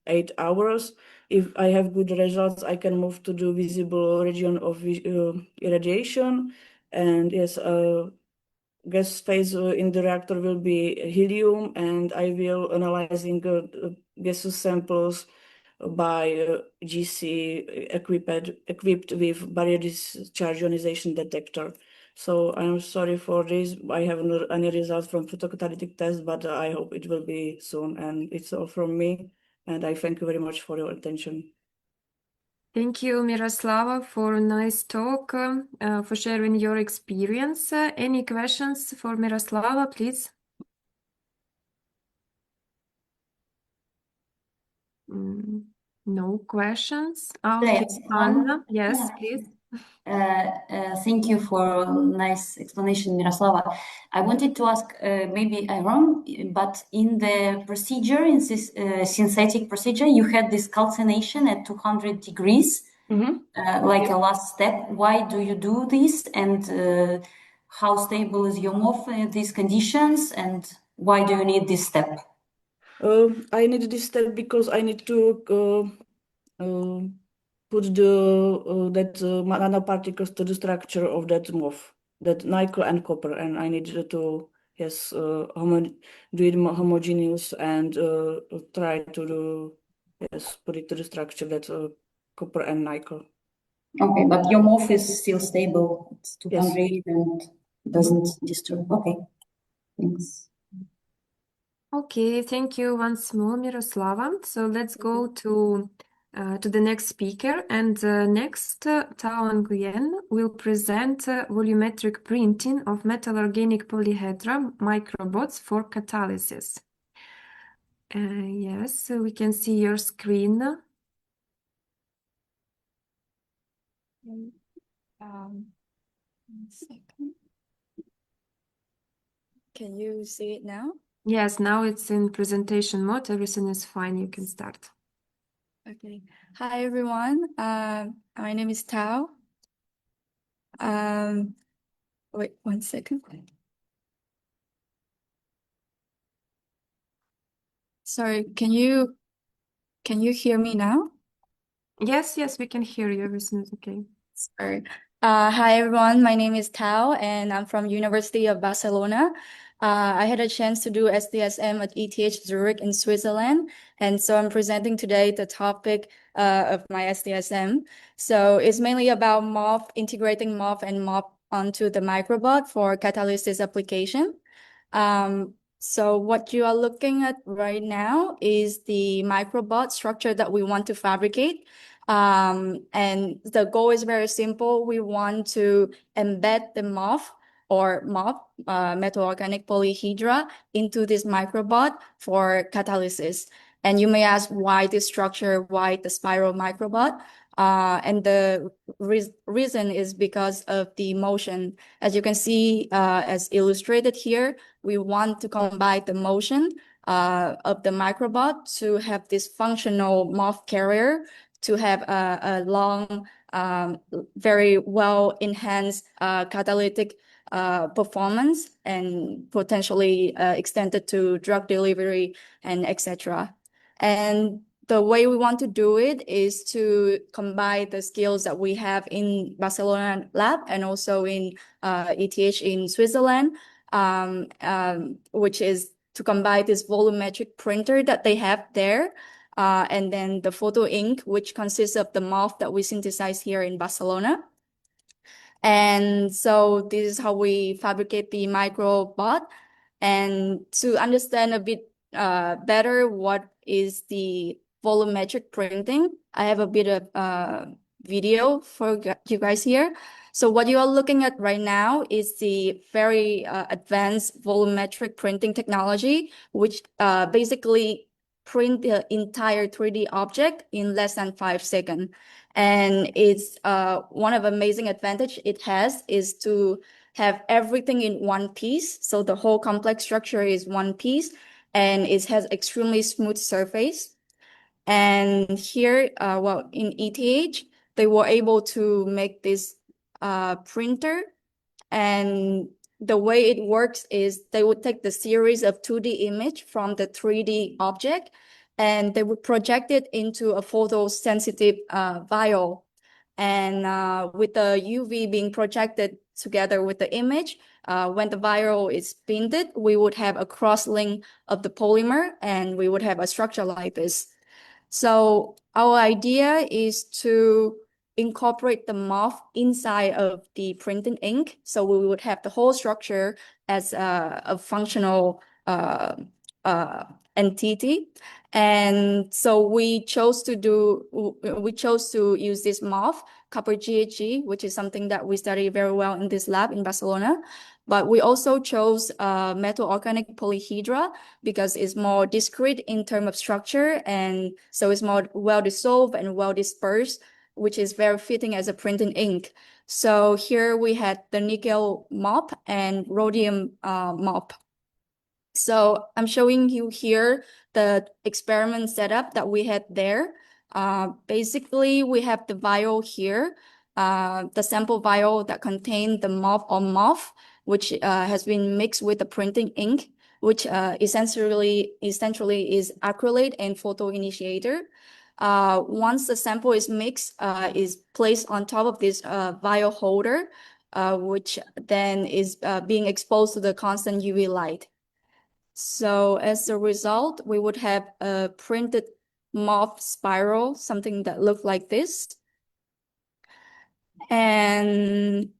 8 hours. If I have good results, I can move to the visible region of irradiation. And yes, gas phase in the reactor will be helium, and I will analyzing gaseous samples by GC equipped with barrier discharge ionization detector. So I'm sorry for this. I haven't any results from photocatalytic test, but I hope it will be soon. And it's all from me. And I thank you very much for your attention. Thank you, Miroslava, for a nice talk, for sharing your experience. Any questions for Miroslava, please? No questions. Okay, Anna, yes, please. Thank you for a nice explanation, Miroslava. I wanted to ask, maybe I'm wrong, but in the procedure, in this synthetic procedure, you had this calcination at 200 degrees, like a last step. Why do you do this? And how stable is your MOF in these conditions? And why do you need this step? I need this step because I need to put the nanoparticles to the structure of that MOF, that nickel and copper, and I need to yes do it homogeneous and try to do yes put it to the structure that copper and nickel. Okay, but your MOF is still stable. It's 200 and doesn't disturb. Okay, thanks. Okay, thank you once more, Miroslava. So let's go to the next speaker, and next, Tao Nguyen will present volumetric printing of metal organic polyhedra microbots for catalysis. Yes, so we can see your screen. One second. Can you see it now? Yes, now it's in presentation mode. Everything is fine. You can start. Okay. Hi, everyone. My name is Tao. Wait 1 second. Sorry, can you hear me now? Yes, we can hear you. Everything is okay. Sorry. Hi everyone, my name is Tao and I'm from University of Barcelona. I had a chance to do STSM at ETH Zurich in Switzerland, and so I'm presenting today the topic of my STSM. So it's mainly about MOF, integrating MOF and MOP onto the microbot for catalysis application. So what you are looking at right now is the microbot structure that we want to fabricate. And the goal is very simple. We want to embed the MOF or MOP, metal organic polyhedra, into this microbot for catalysis. And you may ask why this structure, why the spiral microbot? And the reason is because of the motion. As you can see, as illustrated here, we want to combine the motion of the microbot to have this functional MOF carrier to have a long, very well enhanced catalytic performance and potentially extended to drug delivery and etc. And the way we want to do it is to combine the skills that we have in Barcelona lab and also in ETH in Switzerland, which is to combine this volumetric printer that they have there, and then the photo ink, which consists of the MOF that we synthesize here in Barcelona. And so this is how we fabricate the microbot. And to understand a bit better what is the volumetric printing, I have a bit of video for you guys here. So what you are looking at right now is the very advanced volumetric printing technology, which basically print the entire 3D object in less than 5 seconds. And it's one of the amazing advantage it has is to have everything in one piece. So the whole complex structure is one piece and it has extremely smooth surface. And here, well, in ETH, they were able to make this printer. And the way it works is they would take the series of 2D image from the 3D object and they would project it into a photosensitive vial. And with the UV being projected together with the image, when the vial is painted, we would have a cross-link of the polymer and we would have a structure like this. So our idea is to incorporate the MOF inside of the printing ink. So we would have the whole structure as a functional entity. And so we chose to use this MOF, copper GHG, which is something that we study very well in this lab in Barcelona. But we also chose metal organic polyhedra because it's more discrete in terms of structure, and so it's more well dissolved and well dispersed, which is very fitting as a printing ink. So here we had the nickel MOP and rhodium MOP. So I'm showing you here the experiment setup that we had there. Basically, we have the vial here, the sample vial that contained the MOP or MOF, which has been mixed with the printing ink, which essentially is acrylate and photo initiator. Once the sample is mixed, is placed on top of this vial holder, which then is being exposed to the constant UV light. So as a result, we would have a printed MOF spiral, something that looked like this. And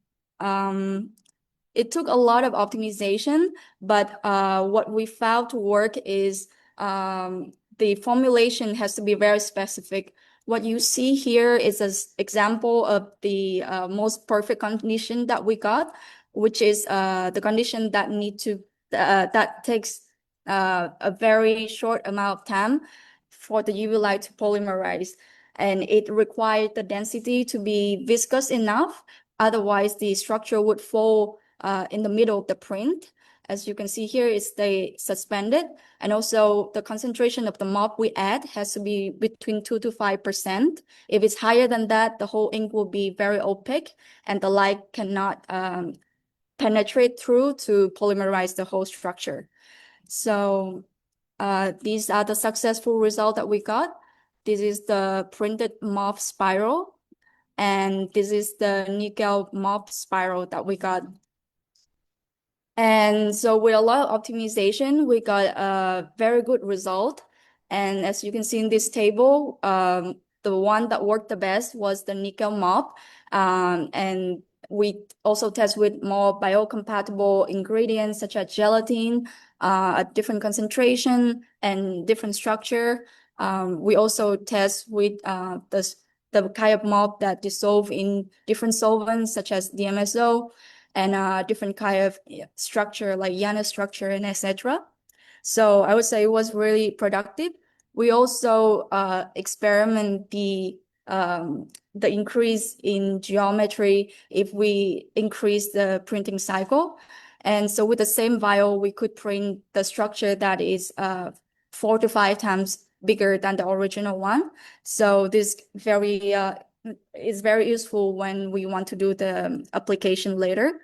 it took a lot of optimization, but what we found to work is the formulation has to be very specific. What you see here is an example of the most perfect condition that we got, which is the condition that that takes a very short amount of time for the UV light to polymerize. And it required the density to be viscous enough, otherwise the structure would fall in the middle of the print. As you can see here, it stays suspended. And also the concentration of the MOP we add has to be between 2 to 5%. If it's higher than that, the whole ink will be very opaque and the light cannot penetrate through to polymerize the whole structure. So these are the successful results that we got. This is the printed MOF spiral. And this is the nickel MOF spiral that we got. And so with a lot of optimization, we got a very good result. And as you can see in this table, the one that worked the best was the nickel MOF. And we also test with more biocompatible ingredients such as gelatin, a different concentration and different structure. We also test with the kind of MOF that dissolve in different solvents such as DMSO and different kind of structure like Yana structure and etc. So I would say it was really productive. We also experiment the increase in geometry if we increase the printing cycle. And so with the same vial, we could print the structure that is 4 to 5 times bigger than the original one. So this is very useful when we want to do the application later.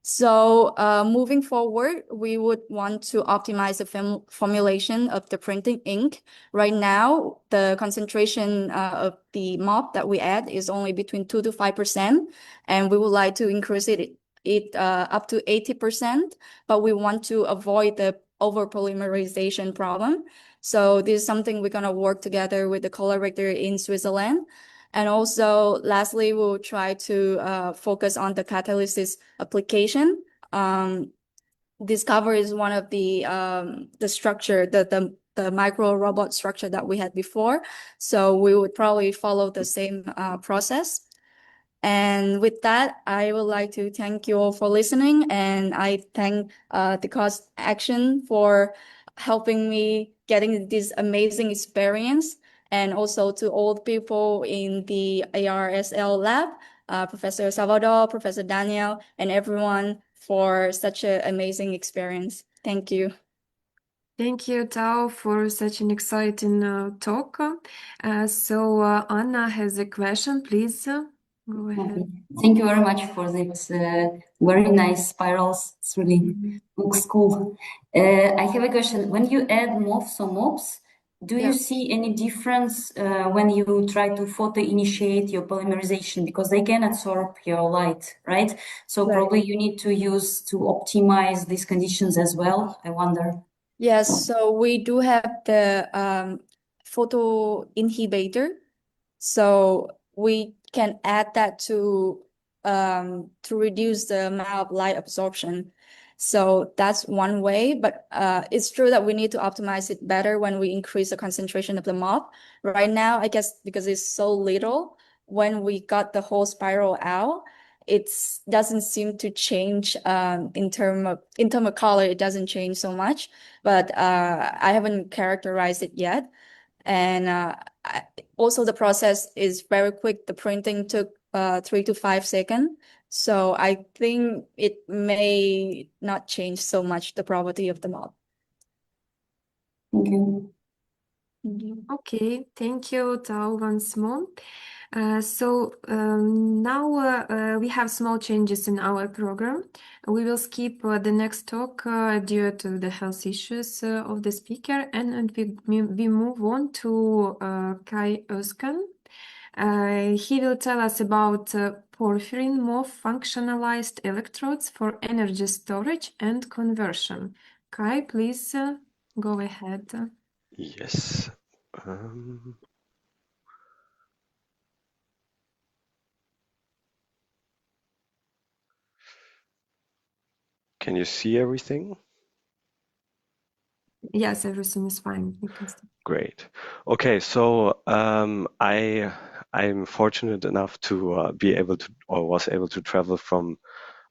So moving forward, we would want to optimize the formulation of the printing ink. Right now, the concentration of the MOF that we add is only between 2 to 5%, and we would like to increase it up to 80%, but we want to avoid the over-polymerization problem. So this is something we're going to work together with the collaborator in Switzerland. And also, lastly, we'll try to focus on the catalysis application. Discover is one of the structure, the micro robot structure that we had before. So we would probably follow the same process. And with that, I would like to thank you all for listening, and I thank the Cost Action for helping me getting this amazing experience, and also to all the people in the ARSL lab, Professor Salvador, Professor Daniel, and everyone for such an amazing experience. Thank you. Thank you, Tao, for such an exciting talk. So Anna has a question, please. Go ahead. Thank you very much for this very nice spirals. It's really looks cool. I have a question. When you add MOFs or MOPs, do you see any difference when you try to photo initiate your polymerization? Because they can absorb your light, right? So probably you need to use to optimize these conditions as well, I wonder. Yes, so we do have the photo inhibitor. So we can add that to reduce the amount of light absorption. So that's one way, but it's true that we need to optimize it better when we increase the concentration of the MOF. Right now, I guess because it's so little, when we got the whole spiral out, it doesn't seem to change in term of color. It doesn't change so much, but I haven't characterized it yet. And also the process is very quick. The printing took 3 to 5 seconds. So I think it may not change so much the property of the MOF. Thank you. Okay, thank you, Tao, once more. So now we have small changes in our program. We will skip the next talk due to the health issues of the speaker, and we move on to Kai Özkan. He will tell us about porphyrin MOF functionalized electrodes for energy storage and conversion. Kai, please go ahead. Yes. Can you see everything? Yes, everything is fine. You can start. Great. Okay, so I'm fortunate enough to be able to, or was able to travel from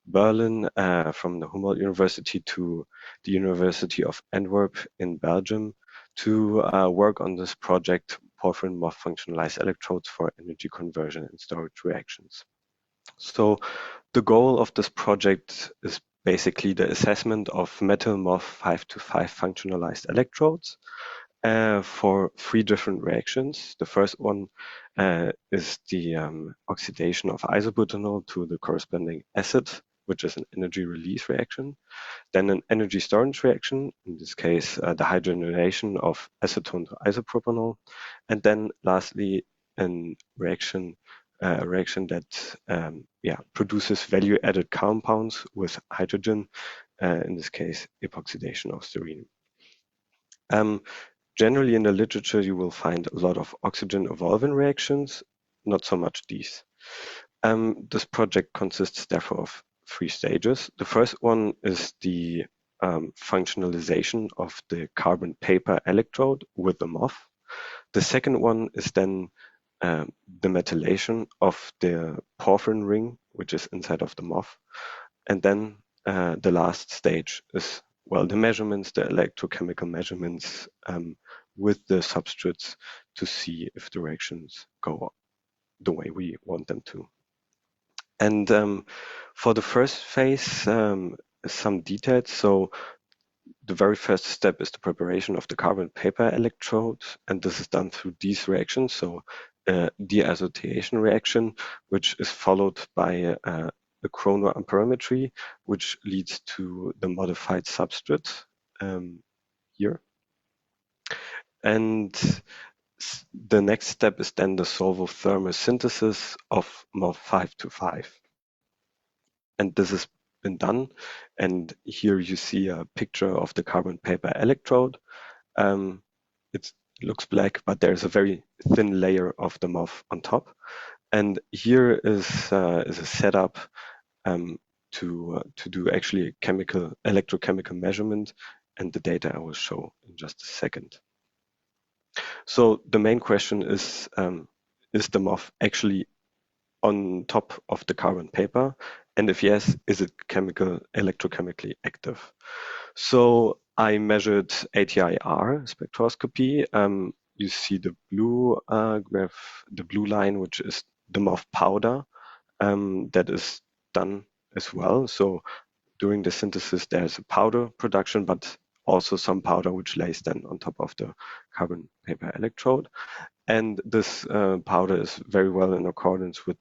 Berlin, from the Humboldt University to the University of Antwerp in Belgium to work on this project, porphyrin MOF functionalized electrodes for energy conversion and storage reactions. So the goal of this project is basically the assessment of metal MOF 525 functionalized electrodes for 3 different reactions. The first one is the oxidation of isobutanol to the corresponding acid, which is an energy release reaction. Then an energy storage reaction, in this case, the hydrogenation of acetone to isopropanol. And then lastly, a reaction reaction that produces value-added compounds with hydrogen, in this case epoxidation of styrene. Generally in the literature you will find a lot of oxygen-evolving reactions, not so much these. This project consists therefore of 3 stages. The first one is the functionalization of the carbon paper electrode with the MOF. The second one is then the metallation of the porphyrin ring, which is inside of the MOF. And then the last stage is, well, the measurements, the electrochemical measurements with the substrates to see if the reactions go the way we want them to. And for the first phase, some details. So the very first step is the preparation of the carbon paper electrode, and this is done through these reactions. So deazotation reaction, which is followed by a chronoamperometry, which leads to the modified substrate here. And the next step is then the solvothermal synthesis of MOF 525. And this has been done. And here you see a picture of the carbon paper electrode. It looks black, but there's a very thin layer of the MOF on top. And here is a setup to do actually a electrochemical measurement, and the data I will show in just a second. So the main question is the MOF actually on top of the carbon paper? And if yes, is it electrochemically active? So I measured ATIR spectroscopy. You see the blue graph, the blue line, which is the MOF powder that is done as well. So during the synthesis, there's a powder production, but also some powder which lays then on top of the carbon paper electrode. And this powder is very well in accordance with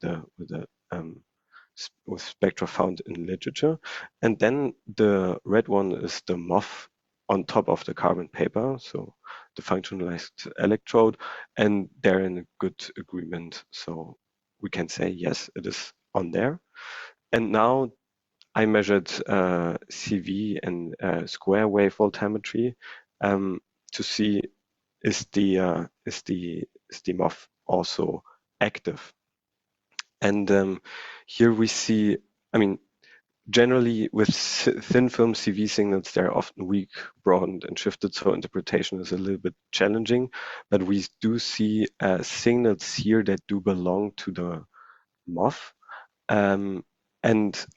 with spectra found in literature. And then the red one is the MOF on top of the carbon paper, so the functionalized electrode, and they're in a good agreement. So we can say, yes, it is on there. And now I measured CV and square wave voltammetry to see is the MOF also active. And here we see, I mean, generally with thin film CV signals, they're often weak, broadened, and shifted, so interpretation is a little bit challenging. But we do see signals here that do belong to the MOF. And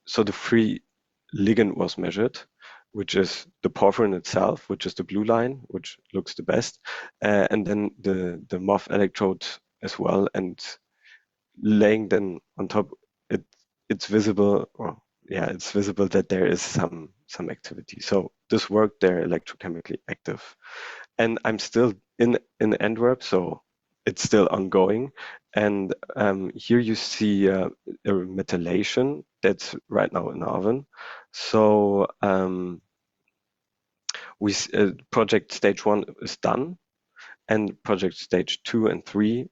so the free ligand was measured, which is the porphyrin itself, which is the blue line, which looks the best, and then the MOF electrode as well. And laying then on top, it's visible, or yeah, it's visible that there is some activity. So this worked, they're electrochemically active. And I'm still in Antwerp, so it's still ongoing. And here you see a metallation that's right now in the oven. So project stage 1 is done, and project stage 2 and 3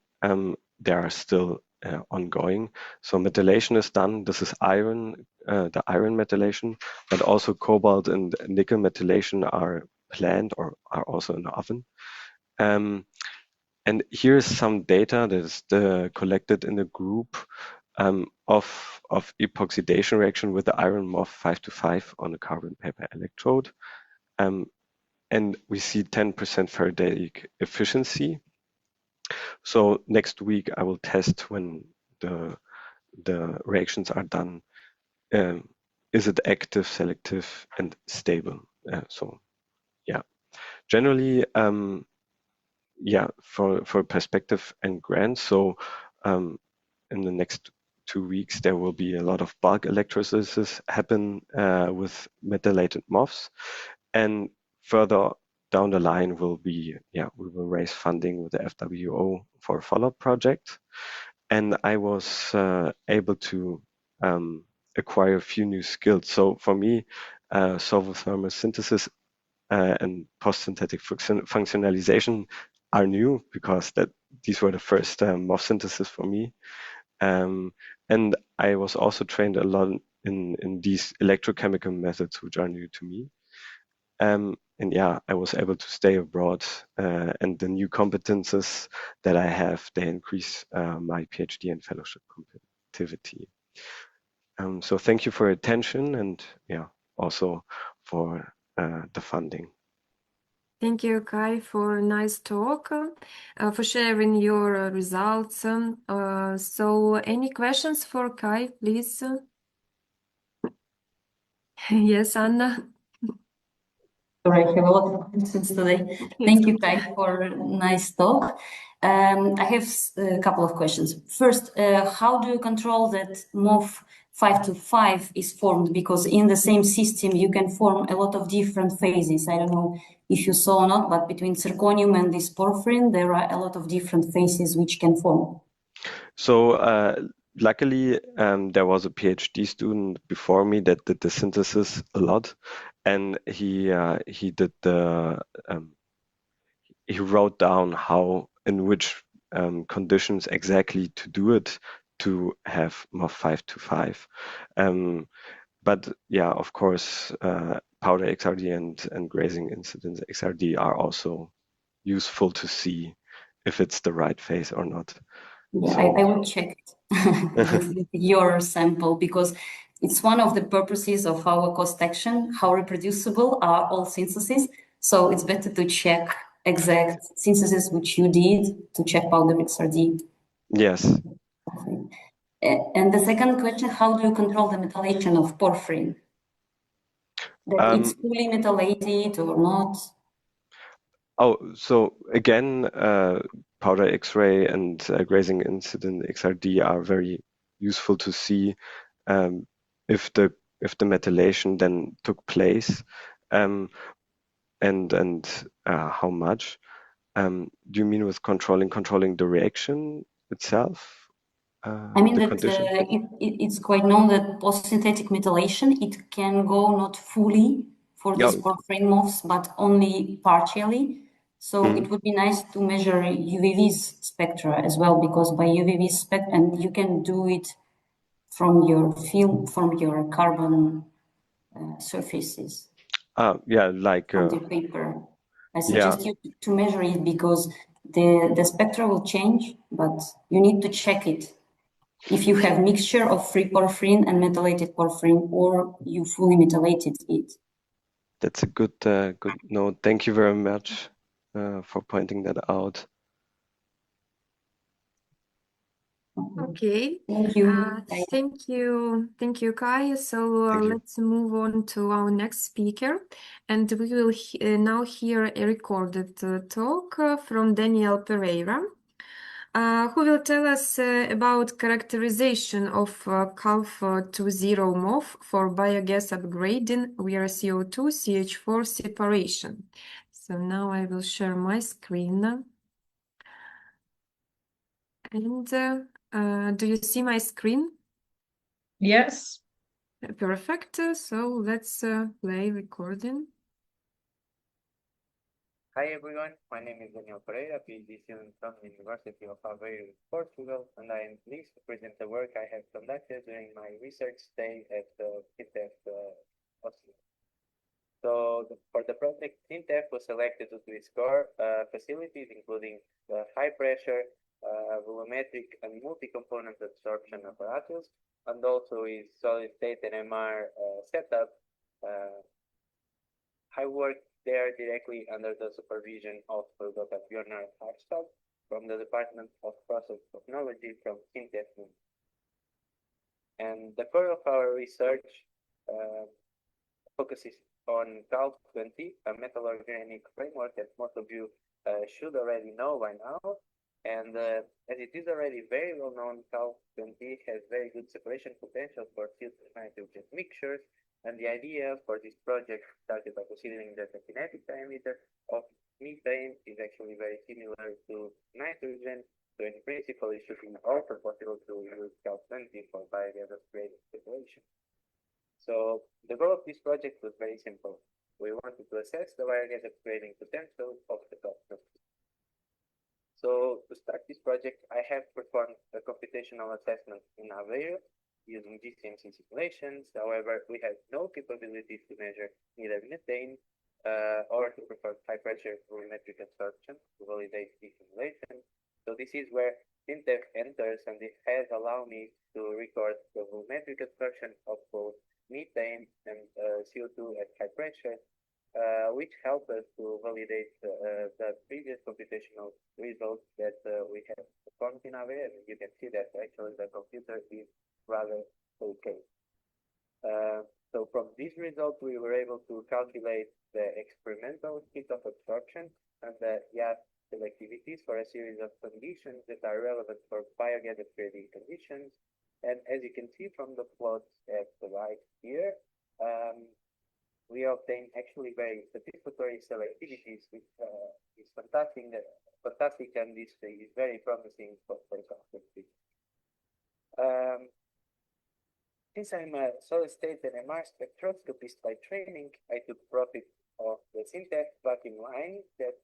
they are still ongoing. So metallation is done. This is iron, the iron metallation, but also cobalt and nickel metallation are planned or are also in the oven. And here's some data that is collected in a group of epoxidation reaction with the iron MOF 525 on the carbon paper electrode. And we see 10% Faradaic efficiency. So next week I will test when the reactions are done. Is it active, selective, and stable? So yeah, generally, yeah, for perspective and grants. So in the next 2 weeks, there will be a lot of bulk electrolysis happen with methylated MOFs, and further down the line will be, yeah, we will raise funding with the FWO for a follow-up project. And I was able to acquire a few new skills. So for me, solvothermal synthesis and post-synthetic functionalization are new, because these were the first MOF synthesis for me. And I was also trained a lot in these electrochemical methods, which are new to me. And yeah, I was able to stay abroad, and the new competences that I have, they increase my PhD and fellowship competitivity. So thank you for your attention, and yeah, also for the funding. Thank you, Kai, for a nice talk, for sharing your results. So any questions for Kai, please? Yes, Anna. Sorry, I have a lot of questions today. Thank you, Kai, for a nice talk. I have a couple of questions. First, how do you control that MOF 525 is formed? Because in the same system, you can form a lot of different phases. I don't know if you saw or not, but between zirconium and this porphyrin, there are a lot of different phases which can form. So luckily, there was a PhD student before me that did the synthesis a lot, and he did the he wrote down how in which conditions exactly to do it to have MOF 525. But yeah, of course, powder XRD and grazing incidence XRD are also useful to see if it's the right phase or not. Yeah, So, I would check it with your sample, because it's one of the purposes of our cost action, how reproducible are all syntheses. So it's better to check exact synthesis which you did to check powder XRD. Yes. And the second question, how do you control the metallation of porphyrin? That it's fully metallated or not? Oh, so again, powder X-ray and grazing incident XRD are very useful to see if the metallation then took place, and how much. Do you mean with controlling the reaction itself? I mean that it's quite known that post-synthetic metallation, it can go not fully for these porphyrin MOFs, but only partially. So it would be nice to measure UVV's spectra as well, because by UVV spectra, and you can do it from your film, from your carbon surfaces. Yeah, like on the paper. I suggest you to measure it, because the spectra will change, but you need to check it. If you have mixture of free porphyrin and metallated porphyrin, or you fully metallated it. That's a good note. Thank you very much for pointing that out. Okay. Thank you. Thank you, Kai. So let's move on to our next speaker, and we will now hear a recorded talk from Daniel Pereira, who will tell us about characterization of CALF20 MOF for biogas upgrading via CO2 CH4 separation. So now I will share my screen. And do you see my screen? Yes. Perfect. So let's play recording. Hi everyone, my name is Daniel Pereira, PhD student from the University of Aveiro, Portugal, and I am pleased to present the work I have conducted during my research stay at the SINTEF Oslo. So for the project, SINTEF was selected to explore facilities including the high pressure, volumetric and multi-component absorption apparatus, and also its solid state NMR setup. I worked there directly under the supervision of Dr. Björnar Harstad from the Department of Process Technology from SINTEF. And the core of our research focuses on CALF20, a metal organic framework that most of you should already know by now. And as it is already very well known, CALF20 has very good separation potential for filtered nitrogen mixtures. And the idea for this project started by considering that the kinetic diameter of methane is actually very similar to nitrogen. So in principle, it should be also possible to use CALF20 for biogas upgrading separation. So the goal of this project was very simple. We wanted to assess the biogas upgrading potential of the CALF20. So So to start this project, I have performed a computational assessment in Aveiro using GCMC simulations. However, we have no capabilities to measure either methane or to perform high pressure volumetric absorption to validate the simulation. So this is where SINTEF enters, and it has allowed me to record the volumetric absorption of both methane and CO2 at high pressure, which help us to validate the previous computational results that we have performed in Aveiro. And you can see that actually the computer is rather okay. So from these results, we were able to calculate the experimental speed of absorption and the gas selectivities for a series of conditions that are relevant for biogases trading conditions. And as you can see from the plots at the right here, we obtain actually very satisfactory selectivities, which is fantastic. And this is very promising for consistency. Since I'm a solid-state NMR spectroscopist by training, I took profit of the SINTEF plugin line that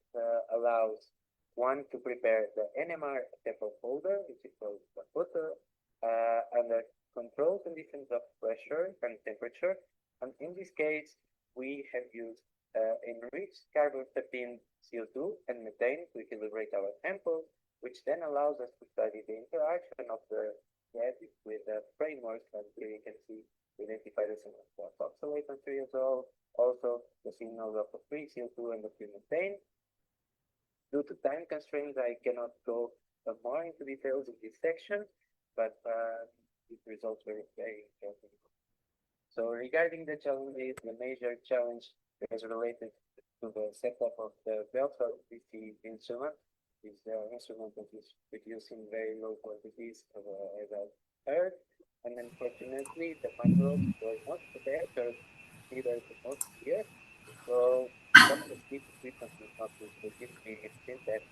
allows one to prepare the NMR sample folder, which is called the photo, under controlled conditions of pressure and temperature. And in this case, we have used enriched carbon-13 CO2 and methane to calibrate our samples, which then allows us to study the interaction of the gases with the framework. And here you can see we identify the signals for oxalate and triazole, also the signals of the free CO2 and the free methane. Due to time constraints, I cannot go more into details in this section, but these results were very interesting. So regarding the challenges, the major challenge is related to the setup of the Belfort DC instrument. This instrument that is producing very low quantities as I heard. And unfortunately, the manuals were not prepared or neither the most clear. So some of this equipment was not specifically SINTEF.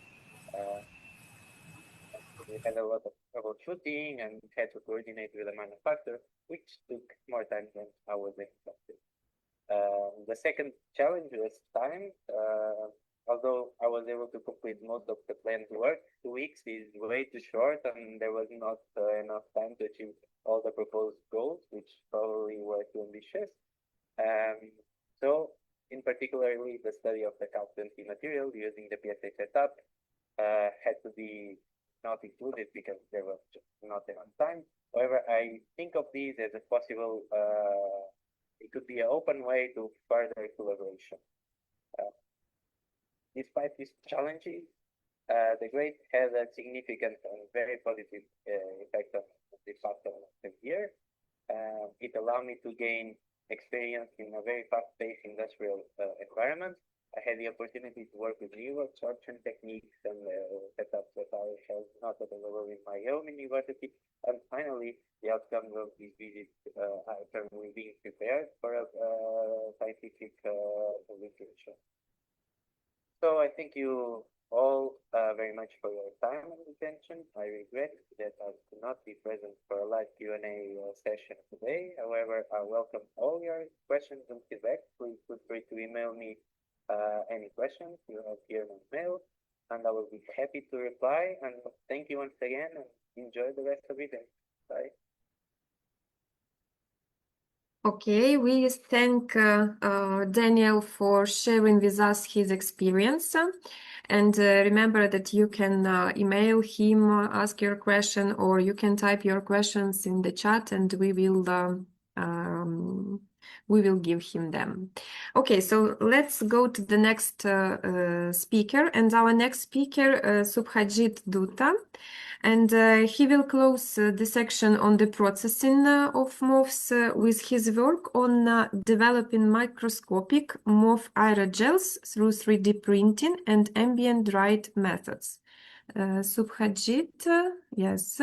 We had a lot of troubleshooting and had to coordinate with the manufacturer, which took more time than I was expecting. The second challenge was time. Although I was able to complete most of the planned work, 2 weeks is way too short, and there was not enough time to achieve all the proposed goals, which probably were too ambitious. So, in particularly, the study of the Cal-20 material using the PSA setup had to be not included because there was just not enough time. However, I think of these as a possible, it could be an open way to further collaboration. Despite these challenges, the grade has a significant and very positive effect on the past year. It allowed me to gain experience in a very fast-paced industrial environment. I had the opportunity to work with new absorption techniques and setups that I have not available in my own university. And finally, the outcome of this visit after we being prepared for a scientific literature. So I thank you all very much for your time and attention. I regret that I could not be present for a live Q&A session today. However, I welcome all your questions and feedback. Please feel free to email me any questions you have here in mail, and I will be happy to reply. And thank you once again, and enjoy the rest of your day. Bye. Okay, we thank Daniel for sharing with us his experience. And remember that you can email him, ask your question, or you can type your questions in the chat, and we will give him them. Okay, so let's go to the next speaker. And our next speaker, Subhajit Dutta. And he will close the section on the processing of MOFs with his work on developing microscopic MOF aerogels through 3D printing and ambient dried methods. Subhajit, yes,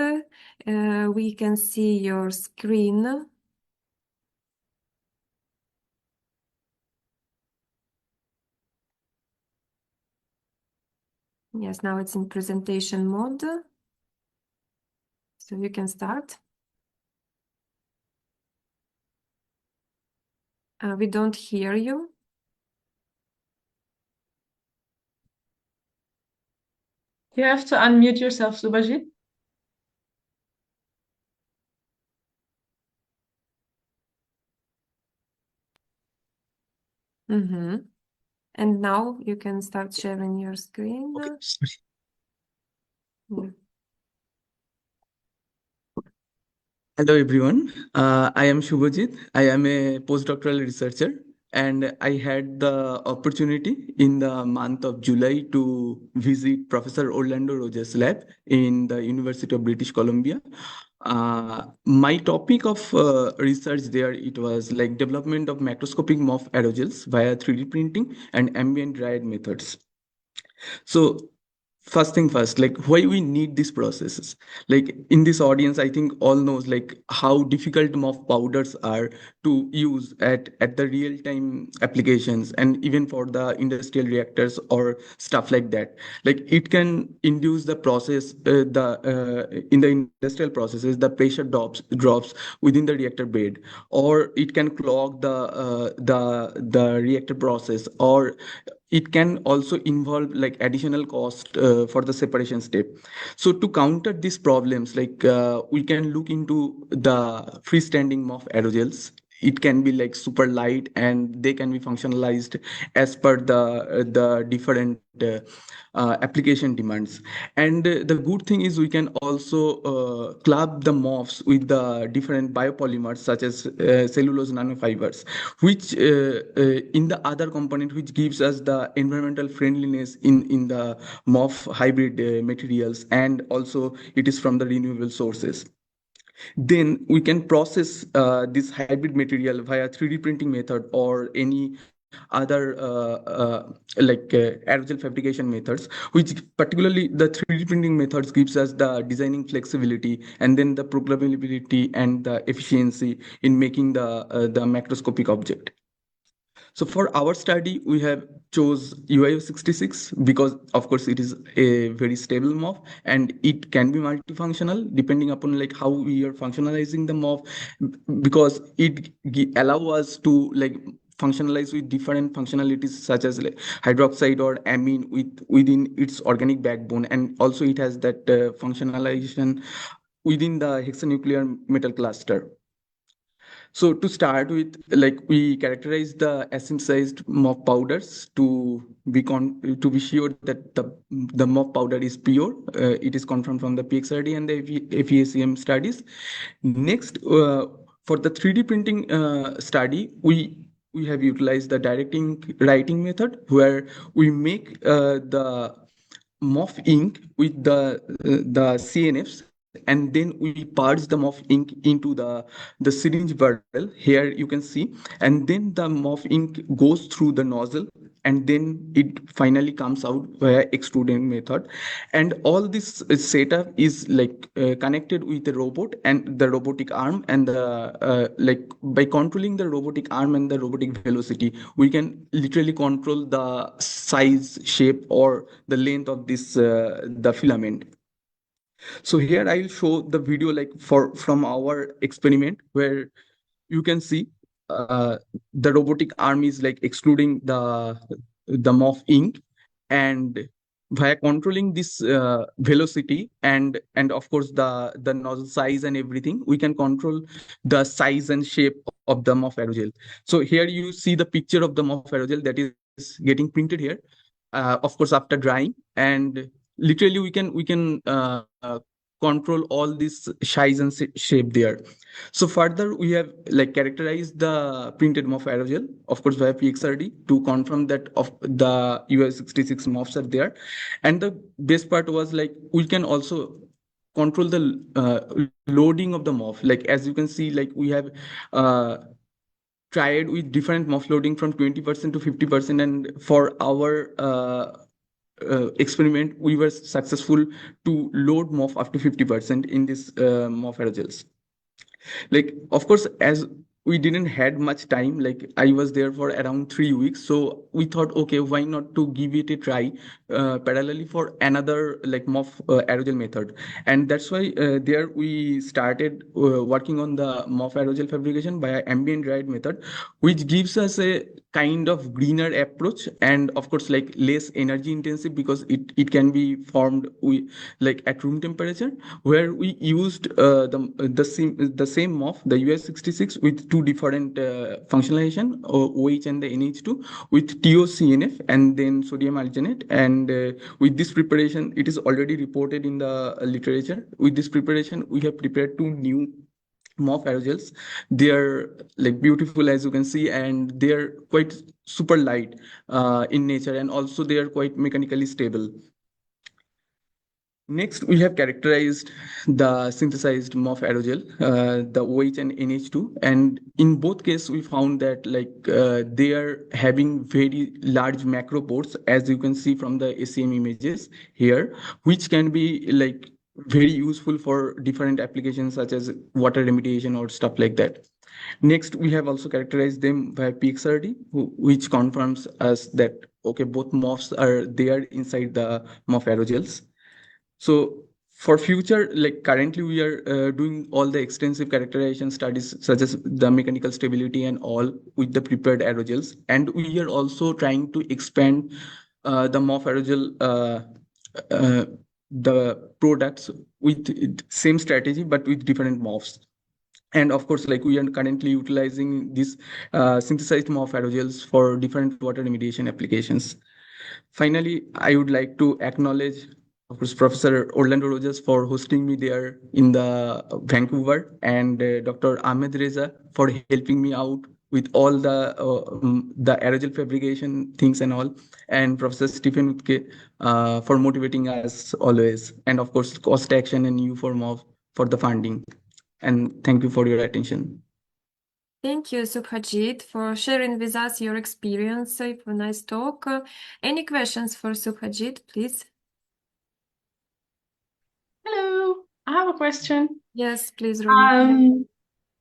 we can see your screen. Yes, now it's in presentation mode. So you can start. We don't hear you. You have to unmute yourself, Subhajit. And now you can start sharing your screen. Okay, sorry. Yeah. Hello everyone. I am Shubhajit. I am a postdoctoral researcher, and I had the opportunity in the month of July to visit Professor Orlando Rogers' lab in the University of British Columbia. My topic of research there, it was like development of macroscopic MOF aerogels via 3D printing and ambient dried methods. So first thing first, like why we need these processes. Like in this audience, I think all knows like how difficult MOF powders are to use at the real time applications, and even for the industrial reactors or stuff like that. Like it can induce the process, in the industrial processes, the pressure drops within the reactor bed, or it can clog the reactor process, or it can also involve like additional cost for the separation step. So to counter these problems, like we can look into the freestanding MOF aerogels. It can be like super light, and they can be functionalized as per the different application demands. And the good thing is we can also club the MOFs with the different biopolymers such as cellulose nanofibers, which in the other component, which gives us the environmental friendliness in the MOF hybrid materials, and also it is from the renewable sources. Then we can process this hybrid material via 3D printing method or any other aerogel fabrication methods, which particularly the 3D printing methods gives us the designing flexibility, and then the programmability and the efficiency in making the macroscopic object. So for our study, we have chose UIO66 because, of course, it is a very stable MOF, and it can be multifunctional depending upon like how we are functionalizing the MOF, because it allow us to like functionalize with different functionalities such as like hydroxide or amine within its organic backbone, and also it has that functionalization within the hexanuclear metal cluster. So to start with, like we characterize the synthesized MOF powders to be sure that the MOF powder is pure. It is confirmed from the PXRD and the FEACM studies. Next, for the 3D printing study, we have utilized the direct ink writing method, where we make the MOF ink with the CNFs, and then we purge the MOF ink into the syringe barrel. Here you can see, and then the MOF ink goes through the nozzle, and then it finally comes out via extruding method. And all this setup is like connected with a robot and the robotic arm, and like by controlling the robotic arm and the robotic velocity, we can literally control the size, shape, or the length of this the filament. So here I will show the video like from our experiment, where you can see the robotic arm is like extruding the MOF ink, and via controlling this velocity and of course the nozzle size and everything, we can control the size and shape of the MOF aerogel. So here you see the picture of the MOF aerogel that is getting printed here, of course after drying, and literally we can control all this size and shape there. So further we have like characterized the printed MOF aerogel, of course via PXRD, to confirm that of the UIO66 MOFs are there. And the best part was like we can also control the loading of the MOF. Like as you can see, like we have tried with different MOF loading from 20% to 50%, and for our experiment, we were successful to load MOF up to 50% in this MOF aerogels. Like, of course, as we didn't had much time. Like I was there for around 3 weeks, so we thought, okay, why not to give it a try parallelly for another like MOF aerogel method, and that's why there we started working on the MOF aerogel fabrication by ambient dried method, which gives us a kind of greener approach, and of course like less energy intensive because it can be formed like at room temperature, where we used the same MOF, the US66, with two different functionalization, OH and the NH2, with TOCNF and then sodium alginate. And with this preparation, it is already reported in the literature. With this preparation, we have prepared two new MOF aerogels. They are like beautiful, as you can see, and they are quite super light in nature, and also they are quite mechanically stable. Next, we have characterized the synthesized MOF aerogel, the OH and NH2, and in both cases, we found that they are having very large macro pores, as you can see from the ACM images here, which can be like very useful for different applications such as water remediation or stuff like that. Next, we have also characterized them by PXRD, which confirms us that okay, both MOFs are there inside the MOF aerogels. So for future, like currently we are doing all the extensive characterization studies such as the mechanical stability and all with the prepared aerogels. And we are also trying to expand the MOF aerogel, the products with same strategy, but with different MOFs. And of course, like we are currently utilizing these synthesized MOF aerogels for different water remediation applications. Finally, I would like to acknowledge, of course, Professor Orlando Rogers for hosting me there in the Vancouver, and Dr. Ahmed Reza for helping me out with all the aerogel fabrication things and all, and Professor Stephen Utke for motivating us always, and of course, Cost Action and you for the funding. And thank you for your attention. Thank you, Subhajit, for sharing with us your experience. For a nice talk. Any questions for Subhajit, please? Hello, I have a question. Yes, please, Romy.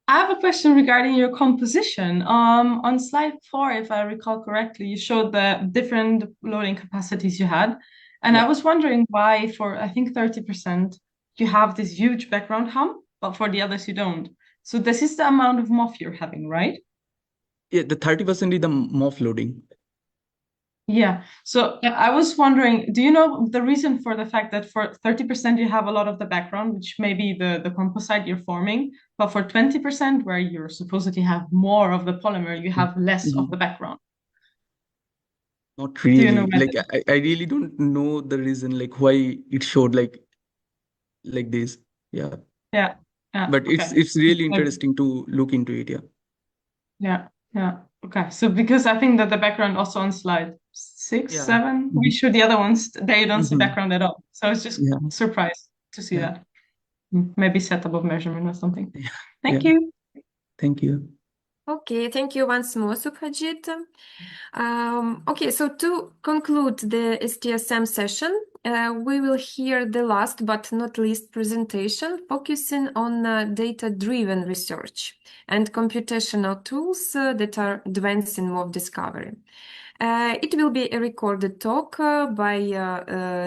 I have a question regarding your composition. On slide 4, if I recall correctly, you showed the different loading capacities you had. And I was wondering why for, I think, 30%, you have this huge background hum, but for the others you don't. So this is the amount of MOF you're having, right? Yeah, the 30% is the MOF loading. Yeah. So I was wondering, do you know the reason for the fact that for 30% you have a lot of the background, which may be the composite you're forming, but for 20% where you're supposedly have more of the polymer, you have less of the background? Not really. Do you know Like I really don't know the reason like why it showed like this. Yeah. Yeah. Yeah. But Okay. it's really interesting to look into it. Yeah. Yeah. Yeah. Okay. So because I think that the background also on slide 6, 7, we show the other ones, they don't see background at all. So I was just surprised to see that. Maybe setup of measurement or something. Thank you. Thank you. Okay, thank you once more, Subhajit. Okay, so to conclude the STSM session, we will hear the last but not least presentation focusing on data-driven research and computational tools that are advancing MOF discovery. It will be a recorded talk by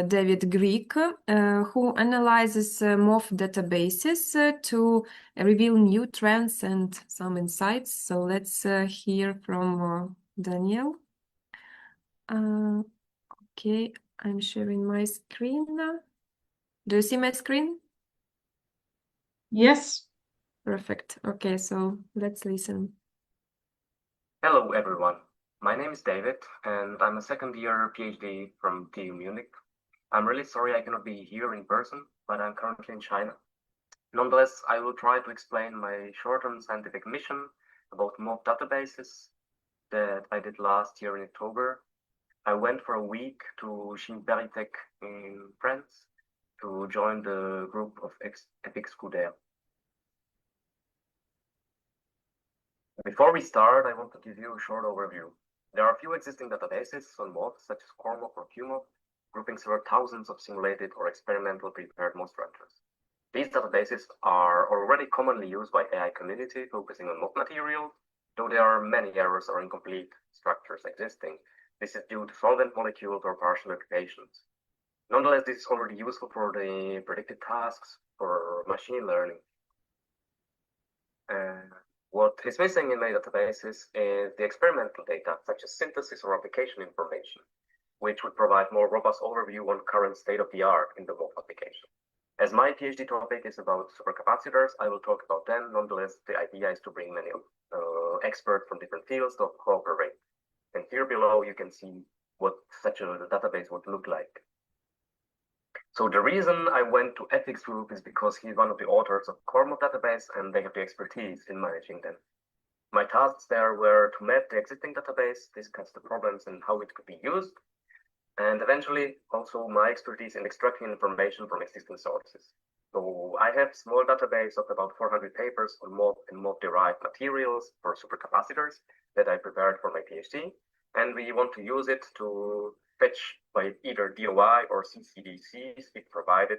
David Greek, who analyzes MOF databases to reveal new trends and some insights. So let's hear from Daniel. Okay, I'm sharing my screen now. Do you see my screen? Yes. Perfect. Okay, so let's listen. Hello, everyone. My name is David, and I'm a second-year PhD from TU Munich. I'm really sorry I cannot be here in person, but I'm currently in China. Nonetheless, I will try to explain my short-term scientific mission about MOF databases that I did last year in October. I went for a week to Chimperitech in France to join the group of Epic Scuderia. Before we start, I want to give you a short overview. There are a few existing databases on MOF, such as CoreMOF or QMOF, grouping several thousands of simulated or experimental prepared MOF structures. These databases are already commonly used by AI community focusing on MOF material, though there are many errors or incomplete structures existing. This is due to solvent molecules or partial applications. Nonetheless, this is already useful for the predicted tasks for machine learning. What is missing in many databases is the experimental data, such as synthesis or application information, which would provide more robust overview on current state-of-the-art in the MOF application. As my PhD topic is about supercapacitors, I will talk about them. Nonetheless, the idea is to bring many experts from different fields to cooperate. And here below, you can see what such a database would look like. So the reason I went to ethics group is because he's one of the authors of CORMOF database and they have the expertise in managing them. My tasks there were to map the existing database, discuss the problems and how it could be used, and eventually also my expertise in extracting information from existing sources. So I have a small database of about 400 papers on MOF and MOF-derived materials for supercapacitors that I prepared for my PhD, and we want to use it to fetch by either DOI or CCDCs if provided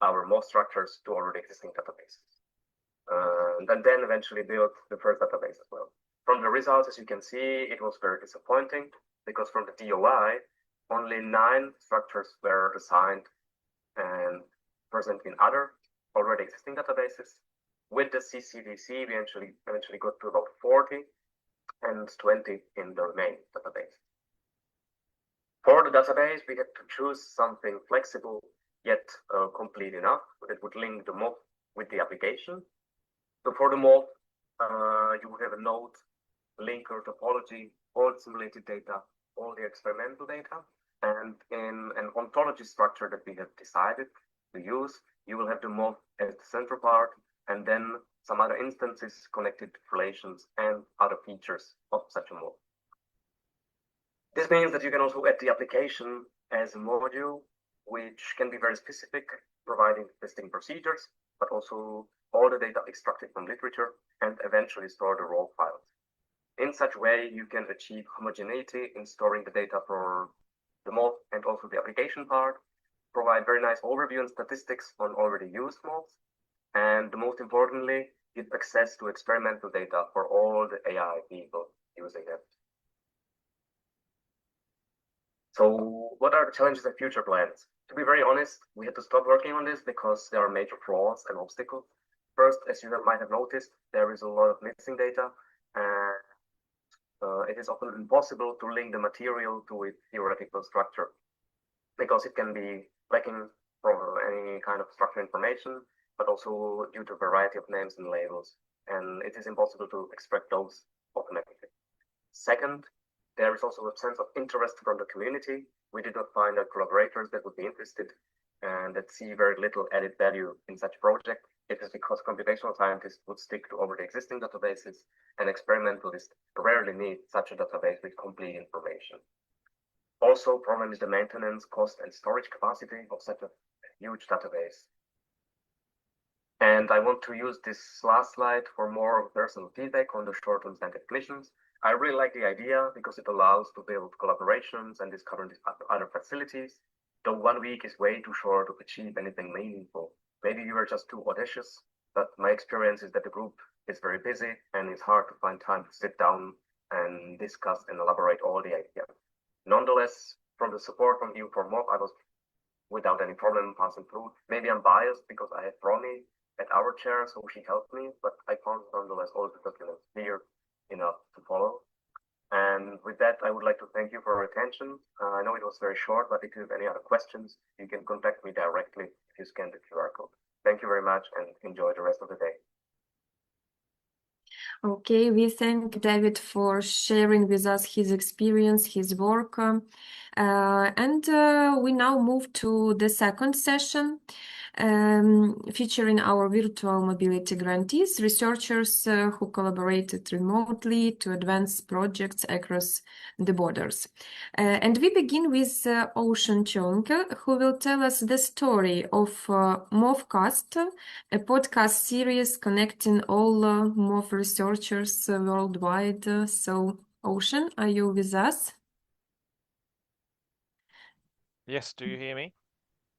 our MOF structures to already existing databases. And then eventually build the first database as well. From the results, as you can see, it was very disappointing because from the DOI, only 9 structures were assigned and present in other already existing databases. With the CCDC, we eventually got to about 40 and 20 in the remaining database. For the database, we had to choose something flexible yet complete enough that would link the MOF with the application. So for the MOF, you would have a node, linker, topology, all the simulated data, all the experimental data, and in an ontology structure that we have decided to use, you will have the MOF as the central part, and then some other instances connected relations and other features of such a MOF. This means that you can also add the application as a module, which can be very specific, providing testing procedures, but also all the data extracted from literature and eventually store the raw files. In such way, you can achieve homogeneity in storing the data for the MOF and also the application part, provide very nice overview and statistics on already used MOFs, and most importantly, give access to experimental data for all the AI people using it. So what are the challenges and future plans? To be very honest, we had to stop working on this because there are major flaws and obstacles. First, as you might have noticed, there is a lot of missing data, and it is often impossible to link the material to its theoretical structure because it can be lacking from any kind of structural information, but also due to a variety of names and labels, and it is impossible to extract those automatically. Second, there is also a sense of interest from the community. We did not find collaborators that would be interested and that see very little added value in such project. It is because computational scientists would stick to already existing databases and experimentalists rarely need such a database with complete information. Also, problem is the maintenance, cost, and storage capacity of such a huge database. And I want to use this last slide for more personal feedback on the short-term scientific missions. I really like the idea because it allows to build collaborations and discover other facilities, though 1 week is way too short to achieve anything meaningful. Maybe you were just too audacious, but my experience is that the group is very busy and it's hard to find time to sit down and discuss and elaborate all the ideas. Nonetheless, from the support from EU for MOF, I was without any problem passing through. Maybe I'm biased because I had Ronnie at our chair, so she helped me, but I found nonetheless all the documents clear enough to follow. And with that, I would like to thank you for your attention. I know it was very short, but if you have any other questions, you can contact me directly if you scan the QR code. Thank you very much and enjoy the rest of the day. Okay, we thank David for sharing with us his experience, his work. And we now move to the second session, featuring our virtual mobility grantees, researchers who collaborated remotely to advance projects across the borders. And we begin with Ocean Chonke, who will tell us the story of MOFcast, a podcast series connecting all MOF researchers worldwide. So, Ocean, are you with us? Yes, do you hear me?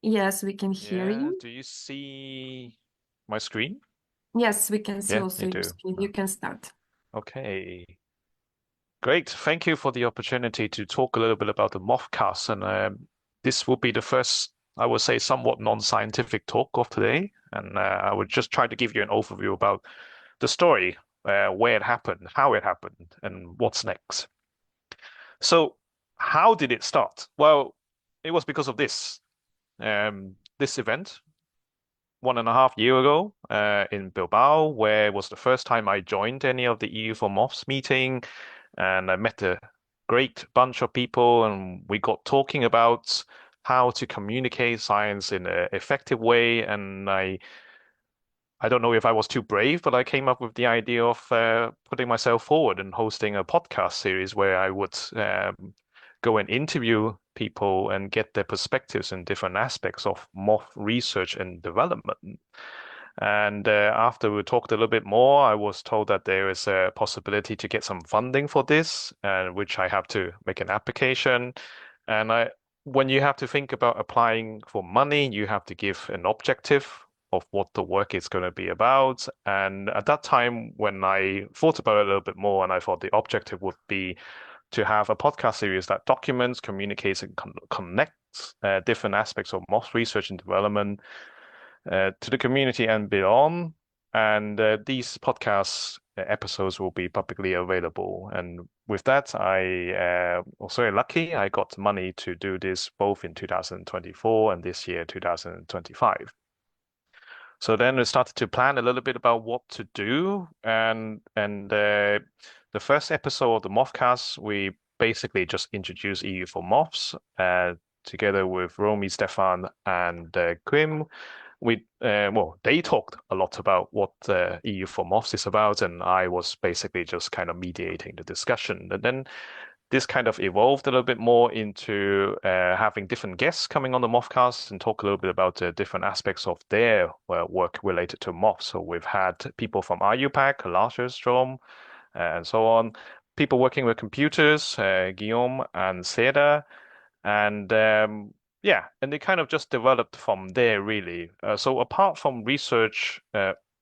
Yes, we can hear Yeah, you. do you see my screen? Yes, we can see Yeah, also you your do. screen. You can start. Okay. Great. Thank you for the opportunity to talk a little bit about the Mothcast. And this will be the first, I would say, somewhat non-scientific talk of today. And I would just try to give you an overview about the story, where it happened, how it happened, and what's next. So, how did it start? Well, it was because of this event 1.5 years ago in Bilbao, where it was the first time I joined any of the EU for Moths meeting, and I met a great bunch of people, and we got talking about how to communicate science in an effective way. And I don't know if I was too brave, but I came up with the idea of putting myself forward and hosting a podcast series where I would go and interview people and get their perspectives in different aspects of moth research and development. And after we talked a little bit more, I was told that there is a possibility to get some funding for this, which I have to make an application. And when you have to think about applying for money, you have to give an objective of what the work is going to be about. And at that time, when I thought about it a little bit more, and I thought the objective would be to have a podcast series that documents, communicates, and connects different aspects of moth research and development to the community and beyond. And these podcast episodes will be publicly available. And with that, I was very lucky. I got money to do this both in 2024 and this year, 2025. So then we started to plan a little bit about what to do. And the first episode of the Mothcast, we basically just introduced EU for Moths together with Romy, Stefan, and Quim. They talked a lot about what EU for Moths is about, and I was basically just kind of mediating the discussion. And then this kind of evolved a little bit more into having different guests coming on the Mothcast and talk a little bit about different aspects of their work related to moths. So we've had people from RUPAC, Lagerstrom, and so on, people working with computers, Guillaume and Seda, and and they kind of just developed from there, really. So apart from research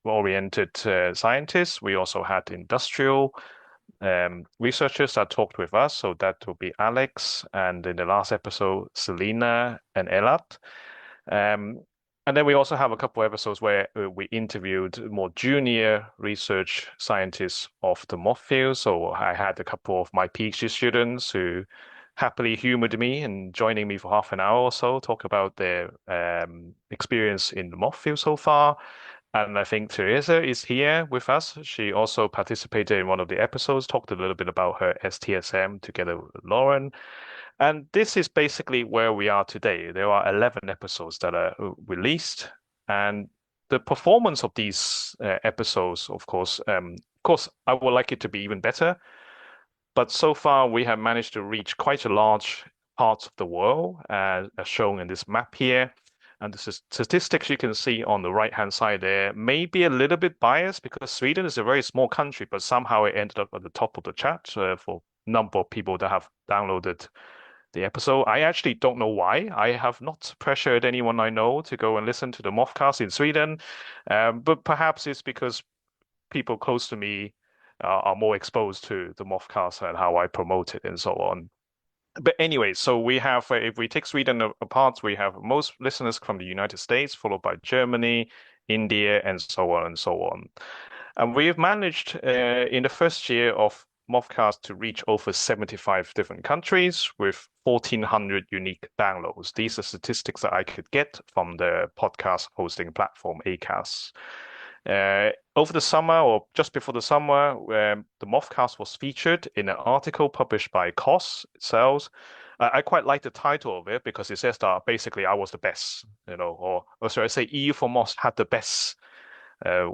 oriented scientists, we also had industrial researchers that talked with us. So that will be Alex, and in the last episode, Selena and Elat. And then we also have a couple episodes where we interviewed more junior research scientists of the moth field. So I had a couple of my PhD students who happily humored me and joining me for half an hour or so, talk about their experience in the moth field so far. And I think Teresa is here with us. She also participated in one of the episodes, talked a little bit about her STSM together with Lauren. And this is basically where we are today. There are 11 episodes that are released. And the performance of these episodes, of course, I would like it to be even better. But so far, we have managed to reach quite a large parts of the world, as shown in this map here. And the statistics you can see on the right-hand side there may be a little bit biased because Sweden is a very small country, but somehow it ended up at the top of the chat for number of people that have downloaded the episode. I actually don't know why. I have not pressured anyone I know to go and listen to the Mothcast in Sweden, but perhaps it's because people close to me are more exposed to the Mothcast and how I promote it and so on. But anyway, so we have, if we take Sweden apart, we have most listeners from the United States, followed by Germany, India, and so on and so on. And we've managed in the first year of Mothcast to reach over 75 different countries with 1,400 unique downloads. These are statistics that I could get from the podcast hosting platform Acast. Over the summer, or just before the summer, the Mothcast was featured in an article published by COS itself. I quite like the title of it because it says that basically I was the best, or should I say EU for Moths had the best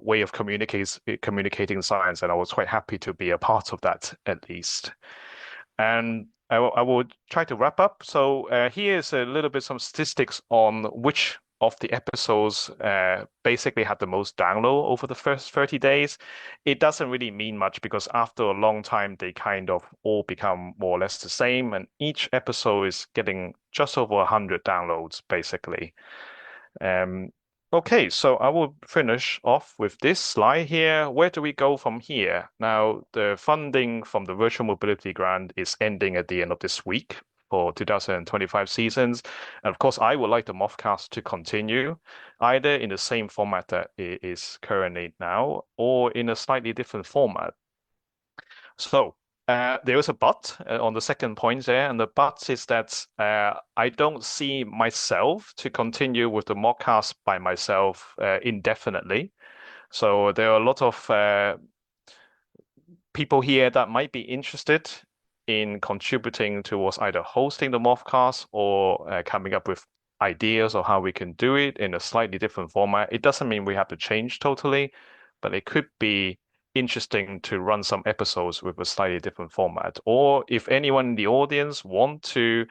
way of communicating science, and I was quite happy to be a part of that at least. And I will try to wrap up. So here's a little bit some statistics on which of the episodes basically had the most download over the first 30 days. It doesn't really mean much because after a long time, they kind of all become more or less the same. And each episode is getting just over 100 downloads, basically. Okay, so I will finish off with this slide here. Where do we go from here? Now, the funding from the Virtual Mobility Grant is ending at the end of this week for 2025 seasons. And of course, I would like the MOFcast to continue either in the same format that it is currently now or in a slightly different format. So there is a but on the second point there, and the but is that I don't see myself to continue with the MOFcast by myself indefinitely. So there are a lot of people here that might be interested in contributing towards either hosting the MOFcast or coming up with ideas of how we can do it in a slightly different format. It doesn't mean we have to change totally, but it could be interesting to run some episodes with a slightly different format. Or if anyone in the audience want to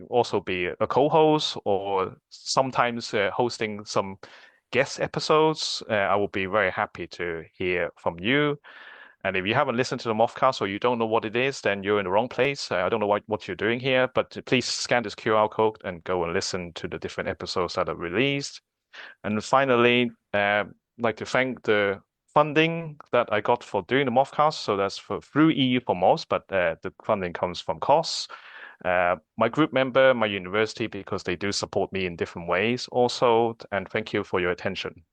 also be a co-host or sometimes hosting some guest episodes, I will be very happy to hear from you. And if you haven't listened to the MOFcast or you don't know what it is, then you're in the wrong place. I don't know what you're doing here, but please scan this QR code and go and listen to the different episodes that are released. And finally, I'd like to thank the funding that I got for doing the MOFcast. So that's through EU for MOFs, but the funding comes from costs. My group member, my university, because they do support me in different ways also. And thank you for your attention.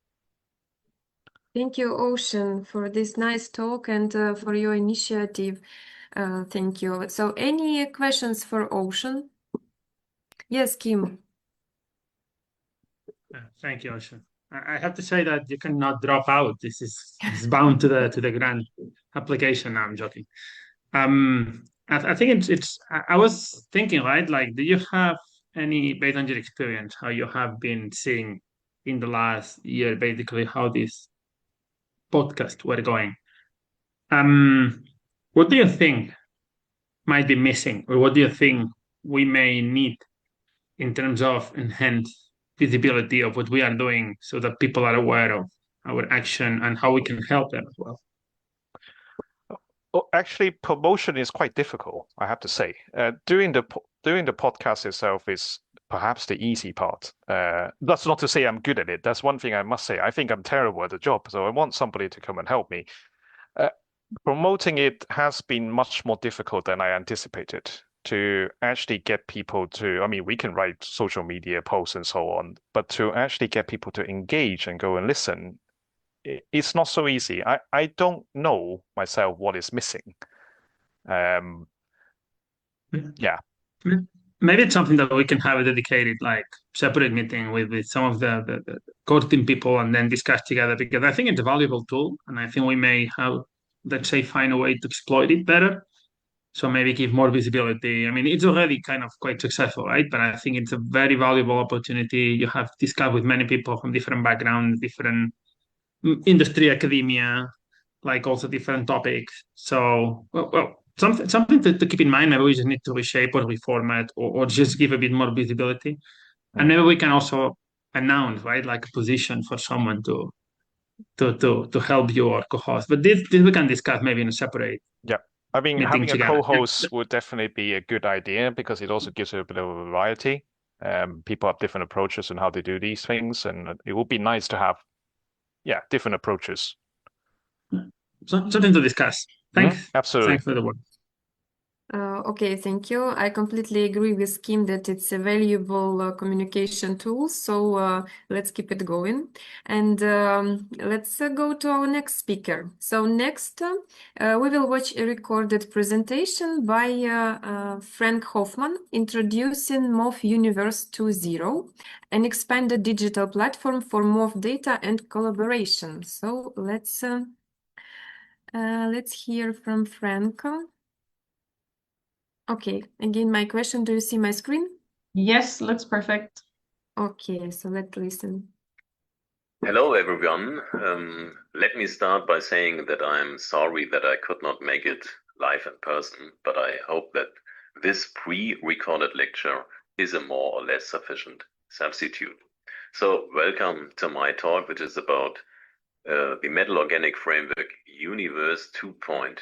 Thank you, Ocean, for this nice talk and for your initiative. Thank you. So any questions for Ocean? Yes, Kim. Thank you, Ocean. I have to say that you cannot drop out. This is bound to the grant application. No, I'm joking. I think it's. I was thinking, right? Like, do you have any, based on your experience, how you have been seeing in the last year, basically how these podcasts were going? What do you think might be missing, or what do you think we may need in terms of enhanced visibility of what we are doing so that people are aware of our action and how we can help them as well? Well, actually, promotion is quite difficult, I have to say. Doing the podcast itself is perhaps the easy part. That's not to say I'm good at it. That's one thing I must say. I think I'm terrible at the job, so I want somebody to come and help me. Promoting it has been much more difficult than I anticipated to actually get people to, I mean, we can write social media posts and so on, but to actually get people to engage and go and listen, it's not so easy. I don't know myself what is missing. Yeah. Maybe it's something that we can have a dedicated, like, separate meeting with some of the core team people and then discuss together, because I think it's a valuable tool and I think we may have, let's say, find a way to exploit it better. So maybe give more visibility. I mean, it's already kind of quite successful, right? But I think it's a very valuable opportunity. You have discussed with many people from different backgrounds, different industry, academia, like also different topics. So, something to keep in mind. Maybe we just need to reshape or reformat or just give a bit more visibility. And maybe we can also announce, right, like a position for someone to help you or co-host. But this we can discuss maybe in a separate. Yeah. I mean, meeting having a together. co-host would definitely be a good idea because it also gives you a bit of a variety. People have different approaches on how they do these things, and it would be nice to have, different approaches. Something to discuss. Thanks. Absolutely. Thanks for the word. Okay, thank you. I completely agree with Kim that it's a valuable communication tool. So let's keep it going. And let's go to our next speaker. So next, we will watch a recorded presentation by Frank Hoffman introducing MOF Universe 2.0, an expanded digital platform for MOF data and collaboration. So let's hear from Frank. Okay, again, my question, do you see my screen? Yes, looks perfect. Okay, so let's listen. Hello, everyone. Let me start by saying that I'm sorry that I could not make it live in person, but I hope that this pre-recorded lecture is a more or less sufficient substitute. So welcome to my talk, which is about the Metal Organic Framework Universe 2.0.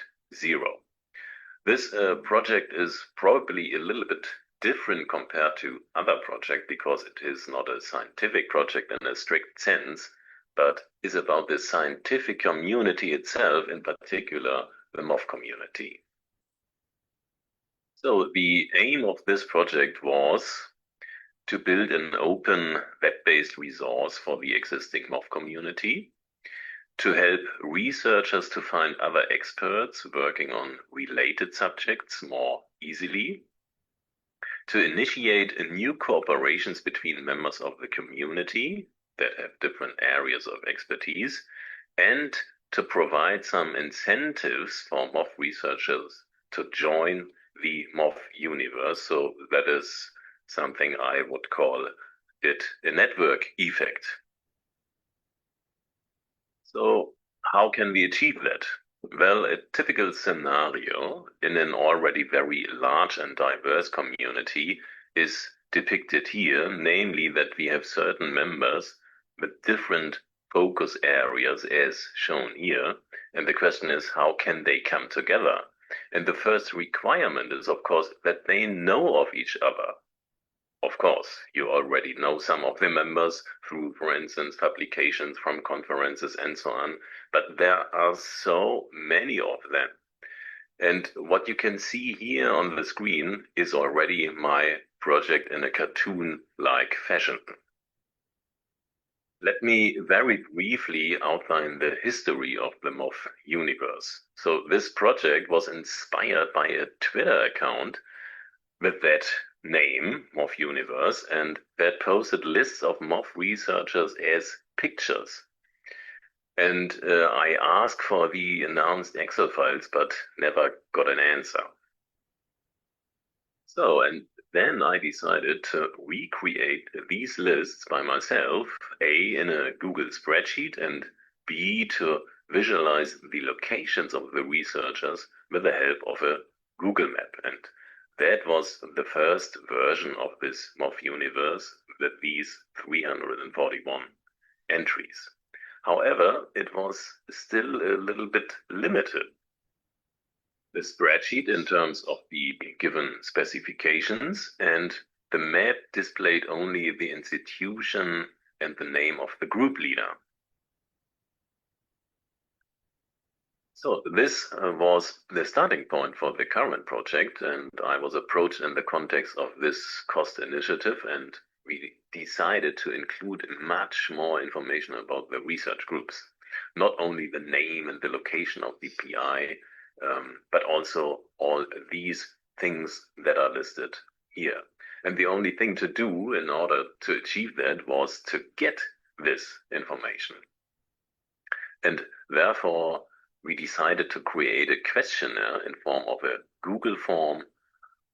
This project is probably a little bit different compared to other projects because it is not a scientific project in a strict sense, but is about the scientific community itself, in particular the MOF community. So the aim of this project was to build an open web-based resource for the existing MOF community, to help researchers to find other experts working on related subjects more easily, to initiate new cooperations between members of the community that have different areas of expertise, and to provide some incentives for MOF researchers to join the MOF universe. So that is something I would call it a network effect. So how can we achieve that? Well, a typical scenario in an already very large and diverse community is depicted here, namely that we have certain members with different focus areas as shown here. And the question is, how can they come together? And the first requirement is, of course, that they know of each other. Of course, you already know some of the members through, for instance, publications from conferences and so on, but there are so many of them. And what you can see here on the screen is already my project in a cartoon-like fashion. Let me very briefly outline the history of the MOF universe. So this project was inspired by a Twitter account with that name, MOF Universe, and that posted lists of MOF researchers as pictures. And I asked for the announced Excel files, but never got an answer. So, and then I decided to recreate these lists by myself, A, in a Google spreadsheet, and B, to visualize the locations of the researchers with the help of a Google map. And that was the first version of this MOF universe with these 341 entries. However, it was still a little bit limited. The spreadsheet in terms of the given specifications, and the map displayed only the institution and the name of the group leader. So this was the starting point for the current project, and I was approached in the context of this cost initiative, and we decided to include much more information about the research groups. Not only the name and the location of the PI, but also all these things that are listed here. And the only thing to do in order to achieve that was to get this information. And therefore, we decided to create a questionnaire in form of a Google form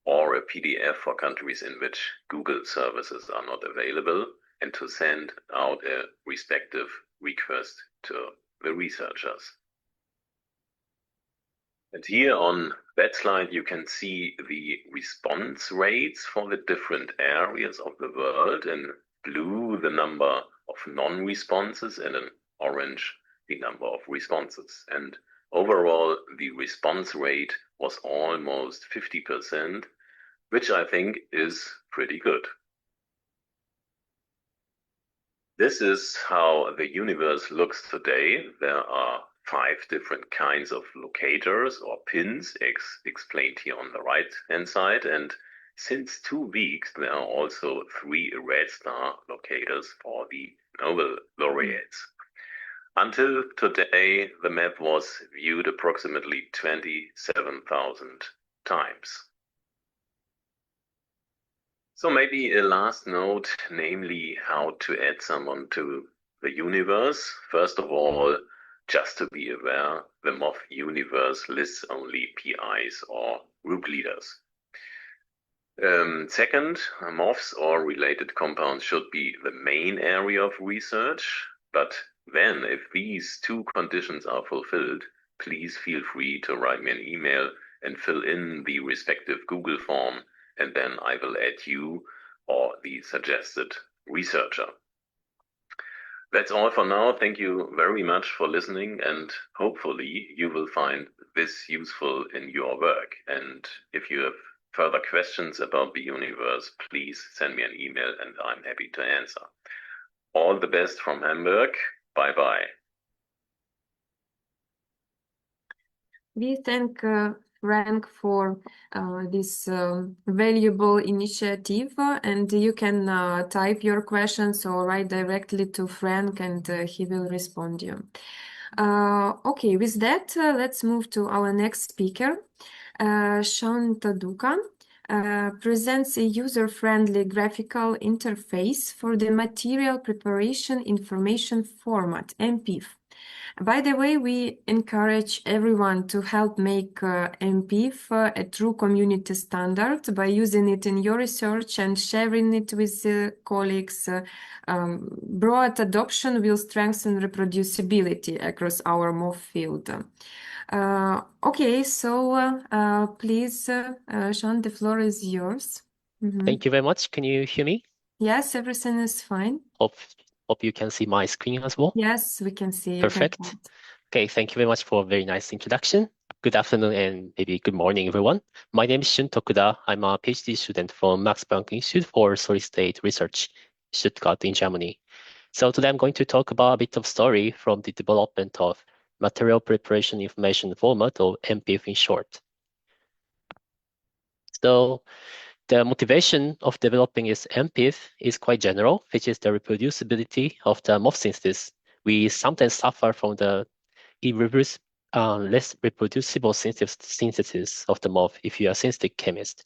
or a PDF for countries in which Google services are not available, and to send out a respective request to the researchers. And here on that slide, you can see the response rates for the different areas of the world. In blue, the number of non-responses, and in orange, the number of responses. And overall, the response rate was almost 50%, which I think is pretty good. This is how the universe looks today. There are 5 different kinds of locators or pins explained here on the right-hand side. And since 2 weeks, there are also 3 red star locators for the Nobel laureates. Until today, the map was viewed approximately 27,000 times. So maybe a last note, namely how to add someone to the universe. First of all, just to be aware, the MOF universe lists only PIs or group leaders. Second, MOFs or related compounds should be the main area of research, but then if these 2 conditions are fulfilled, please feel free to write me an email and fill in the respective Google form, and then I will add you or the suggested researcher. That's all for now. Thank you very much for listening, and hopefully you will find this useful in your work. And if you have further questions about the universe, please send me an email and I'm happy to answer. All the best from Hamburg. Bye bye. We thank Frank for this valuable initiative, and you can type your questions or write directly to Frank, and he will respond you. Okay, with that, let's move to our next speaker. Sean Taduka presents a user-friendly graphical interface for the Material Preparation Information Format, MPIF. By the way, we encourage everyone to help make MPIF a true community standard by using it in your research and sharing it with colleagues. Broad adoption will strengthen reproducibility across our MOF field. Okay, so please, Sean, the floor is yours. Thank you very much. Can you hear me? Yes, everything is fine. Hope you can see my screen as well. Yes, we can see you. Perfect. Okay, thank you very much for a very nice introduction. Good afternoon and maybe good morning, everyone. My name is Shun Tokuda. I'm a PhD student from Max Planck Institute for Solid State Research, Stuttgart in Germany. So today I'm going to talk about a bit of story from the development of Material Preparation Information Format, or MPIF in short. So the motivation of developing this MPIF is quite general, which is the reproducibility of the MOF synthesis. We sometimes suffer from the less reproducible synthesis of the MOF if you are a synthetic chemist.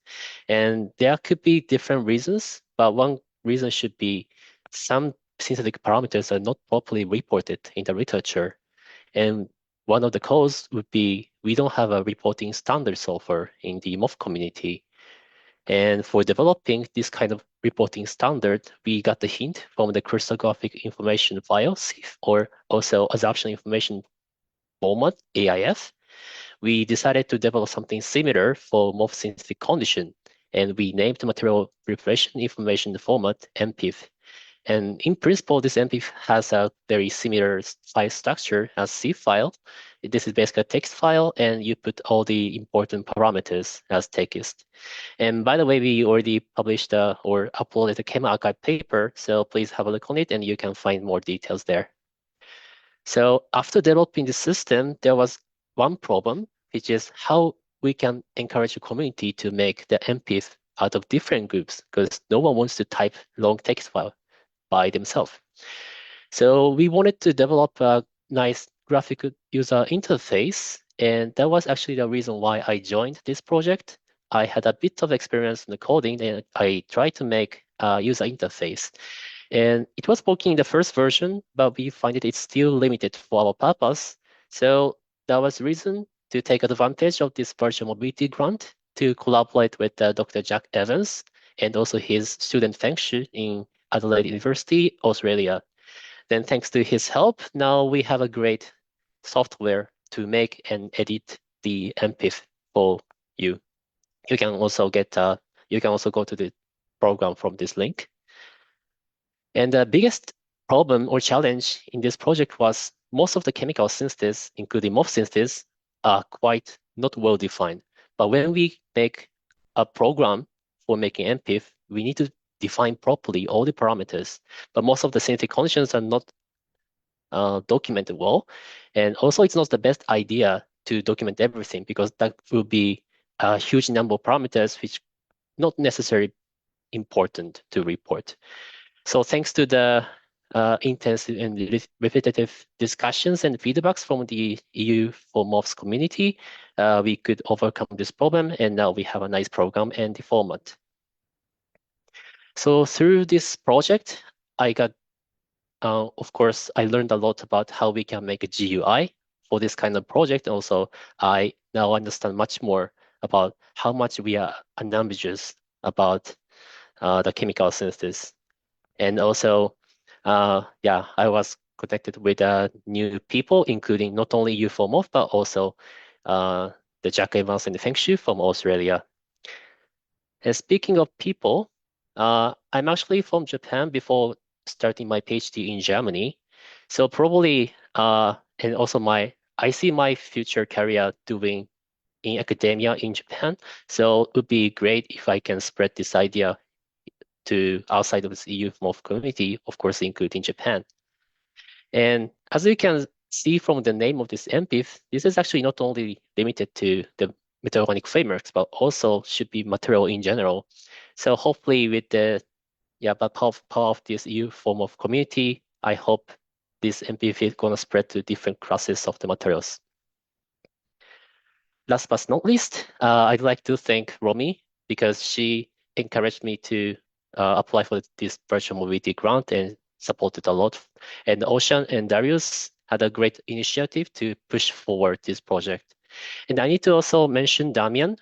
And there could be different reasons, but one reason should be some synthetic parameters are not properly reported in the literature. And one of the causes would be we don't have a reporting standard software in the MOF community. And for developing this kind of reporting standard, we got the hint from the crystallographic information file, CIF, or also absorption information format, AIF. We decided to develop something similar for MOF synthetic condition, and we named the material preparation information format MPIF. And in principle, this MPIF has a very similar file structure as CIF file. This is basically a text file, and you put all the important parameters as text. And by the way, we already published or uploaded a ChemArchive paper, so please have a look on it, and you can find more details there. So after developing the system, there was one problem, which is how we can encourage the community to make the MPIF out of different groups, because no one wants to type long text file by themselves. So we wanted to develop a nice graphical user interface, and that was actually the reason why I joined this project. I had a bit of experience in the coding, and I tried to make a user interface. And it was working in the first version, but we find it's still limited for our purpose. So that was the reason to take advantage of this virtual mobility grant to collaborate with Dr. Jack Evans and also his student Feng Shu in Adelaide University, Australia. Then thanks to his help, now we have a great software to make and edit the MPIF for you. You can also get you can also go to the program from this link. And the biggest problem or challenge in this project was most of the chemical synthesis, including MOF synthesis, are quite not well defined. But when we make a program for making MPIF, we need to define properly all the parameters. But most of the synthetic conditions are not documented well. And also it's not the best idea to document everything because that will be a huge number of parameters which not necessarily important to report. So thanks to the intensive and repetitive discussions and feedbacks from the EU for MOFs community, we could overcome this problem, and now we have a nice program and the format. So through this project, I got, of course, I learned a lot about how we can make a GUI for this kind of project. Also, I now understand much more about how much we are unambiguous about the chemical synthesis. And also, yeah, I was connected with new people, including not only you from MOF, but also the Jack Evans and the Feng Shu from Australia. And speaking of people, I'm actually from Japan before starting my PhD in Germany. So probably, and also I see my future career doing in academia in Japan. So it would be great if I can spread this idea to outside of the EU MOF community, of course, including Japan. And as you can see from the name of this MPIF, this is actually not only limited to the metal-organic frameworks, but also should be material in general. So hopefully with the power of this EU form of community, I hope this MPIF is going to spread to different classes of the materials. Last but not least, I'd like to thank Romy because she encouraged me to apply for this virtual mobility grant and supported a lot. And Ocean and Darius had a great initiative to push forward this project. And I need to also mention Damian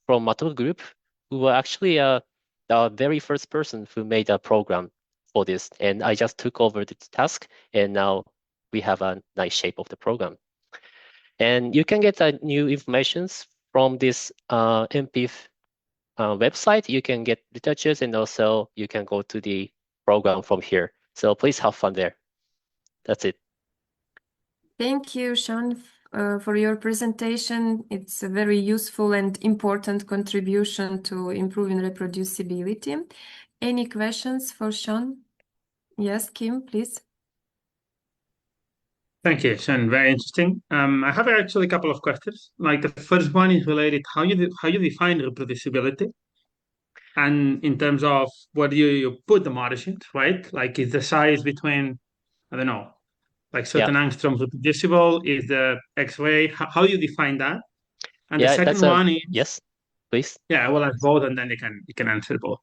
from Mato Group, who were actually the very first person who made a program for this. And I just took over the task, and now we have a nice shape of the program. And you can get new information from this MPIF website. You can get literatures, and also you can go to the program from here. So please have fun there. That's it. Thank you, Sean, for your presentation. It's a very useful and important contribution to improving reproducibility. Any questions for Sean? Yes, Kim, please. Thank you, Sean. Very interesting. I have actually a couple of questions. Like the first one is related how you define reproducibility, and in terms of what you put the margins, right? Like is the size between, I don't know, like certain angstroms reproducible? Is the X-ray? How you define that? And the second one is yes, please. Yeah, well, ask both, and then you can answer both.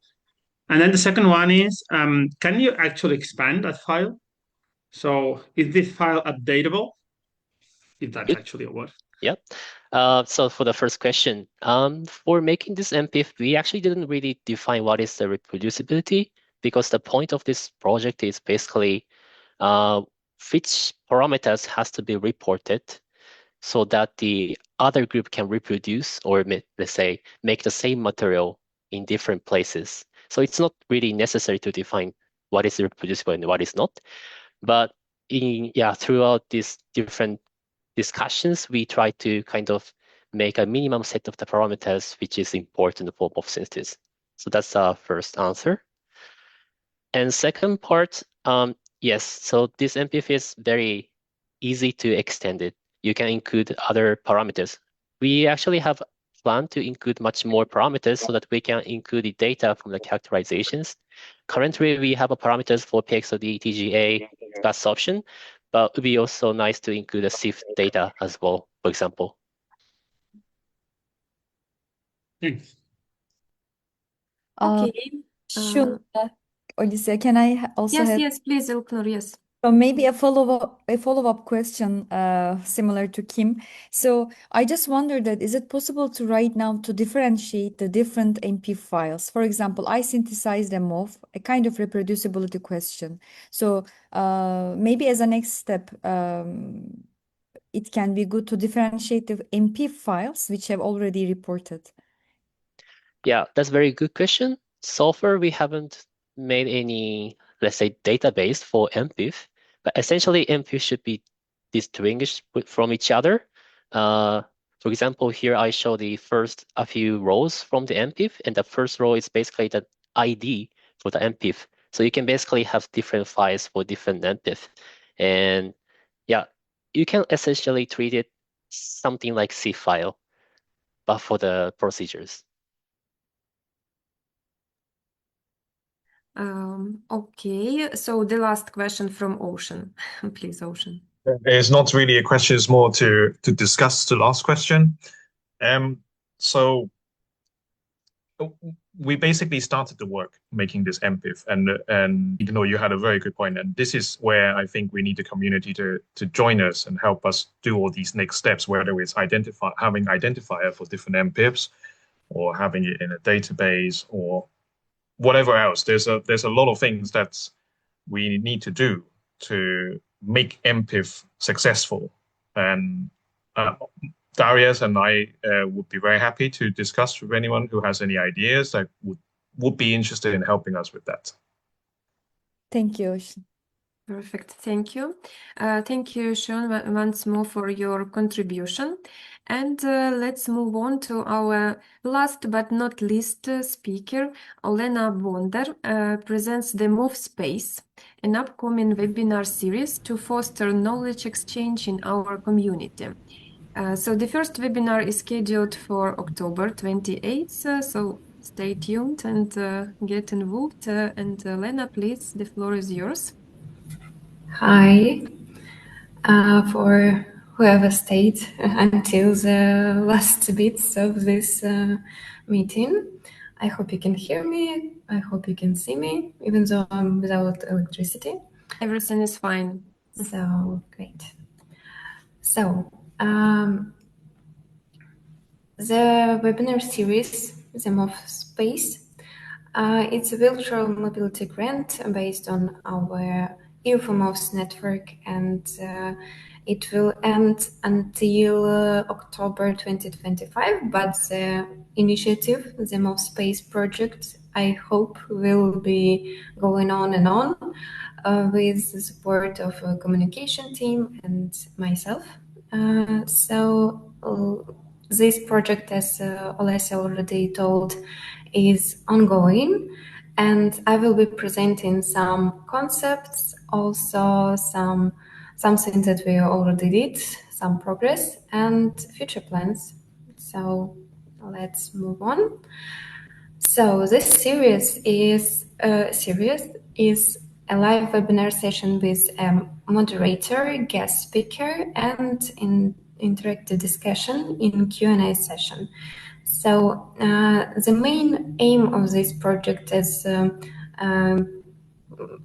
And then the second one is, can you actually expand that file? So is this file updatable? If that's actually a word. Yep. So for the first question, for making this MPIF, we actually didn't really define what is the reproducibility, because the point of this project is basically which parameters has to be reported so that the other group can reproduce or let's say make the same material in different places. So it's not really necessary to define what is reproducible and what is not. But throughout these different discussions, we try to kind of make a minimum set of the parameters which is important for MOF synthesis. So that's our first answer. And second part, yes, so this MPIF is very easy to extend it. You can include other parameters. We actually have planned to include much more parameters so that we can include the data from the characterizations. Currently, we have a parameters for PXOD, TGA, class option, but it would be also nice to include the SIF data as well, for example. Thanks. Okay. Odysseus, can I also have? Yes, please, Ilknur, yes. So maybe a follow-up question similar to Kim. So I just wondered that is it possible to right now to differentiate the different MP files? For example, I synthesized them off a kind of reproducibility question. So maybe as a next step, it can be good to differentiate the MP files which have already reported. Yeah, that's a very good question. So far, we haven't made any, let's say, database for MPIF, but essentially MPIF should be distinguished from each other. For example, here I show a few rows from the MPIF, and the first row is basically the ID for the MPIF. So you can basically have different files for different MPIF. And yeah, you can essentially treat it something like C file, but for the procedures. Okay, so the last question from Ocean. Please, Ocean. It's not really a question, it's more to discuss the last question. So we basically started the work making this MPIF, and you know, you had a very good point, and this is where I think we need the community to join us and help us do all these next steps, whether it's having identifier for different MPIFs or having it in a database or whatever else. There's a lot of things that we need to do to make MPIF successful, and Darius and I would be very happy to discuss with anyone who has any ideas that would be interested in helping us with that. Thank you, Ocean. Perfect. Thank you. Thank you, Sean, once more for your contribution. And let's move on to our last but not least speaker. Olena Bonder presents the Move Space, an upcoming webinar series to foster knowledge exchange in our community. So the first webinar is scheduled for October 28th, so stay tuned and get involved. And Lena, please, the floor is yours. Hi, for whoever stayed until the last bits of this meeting. I hope you can hear me. I hope you can see me, even though I'm without electricity. Everything is fine. So great. So the webinar series, the Move Space, it's a virtual mobility grant based on our EU for Moves network, and it will end until October 2025. But the initiative, the Move Space project, I hope will be going on and on with the support of a communication team and myself. This project, as Olesya already told, is ongoing, and I will be presenting some concepts, also something that we already did, some progress, and future plans. So let's move on. So this series is a live webinar session with a moderator, guest speaker, and an interactive discussion in Q&A session. So the main aim of this project is,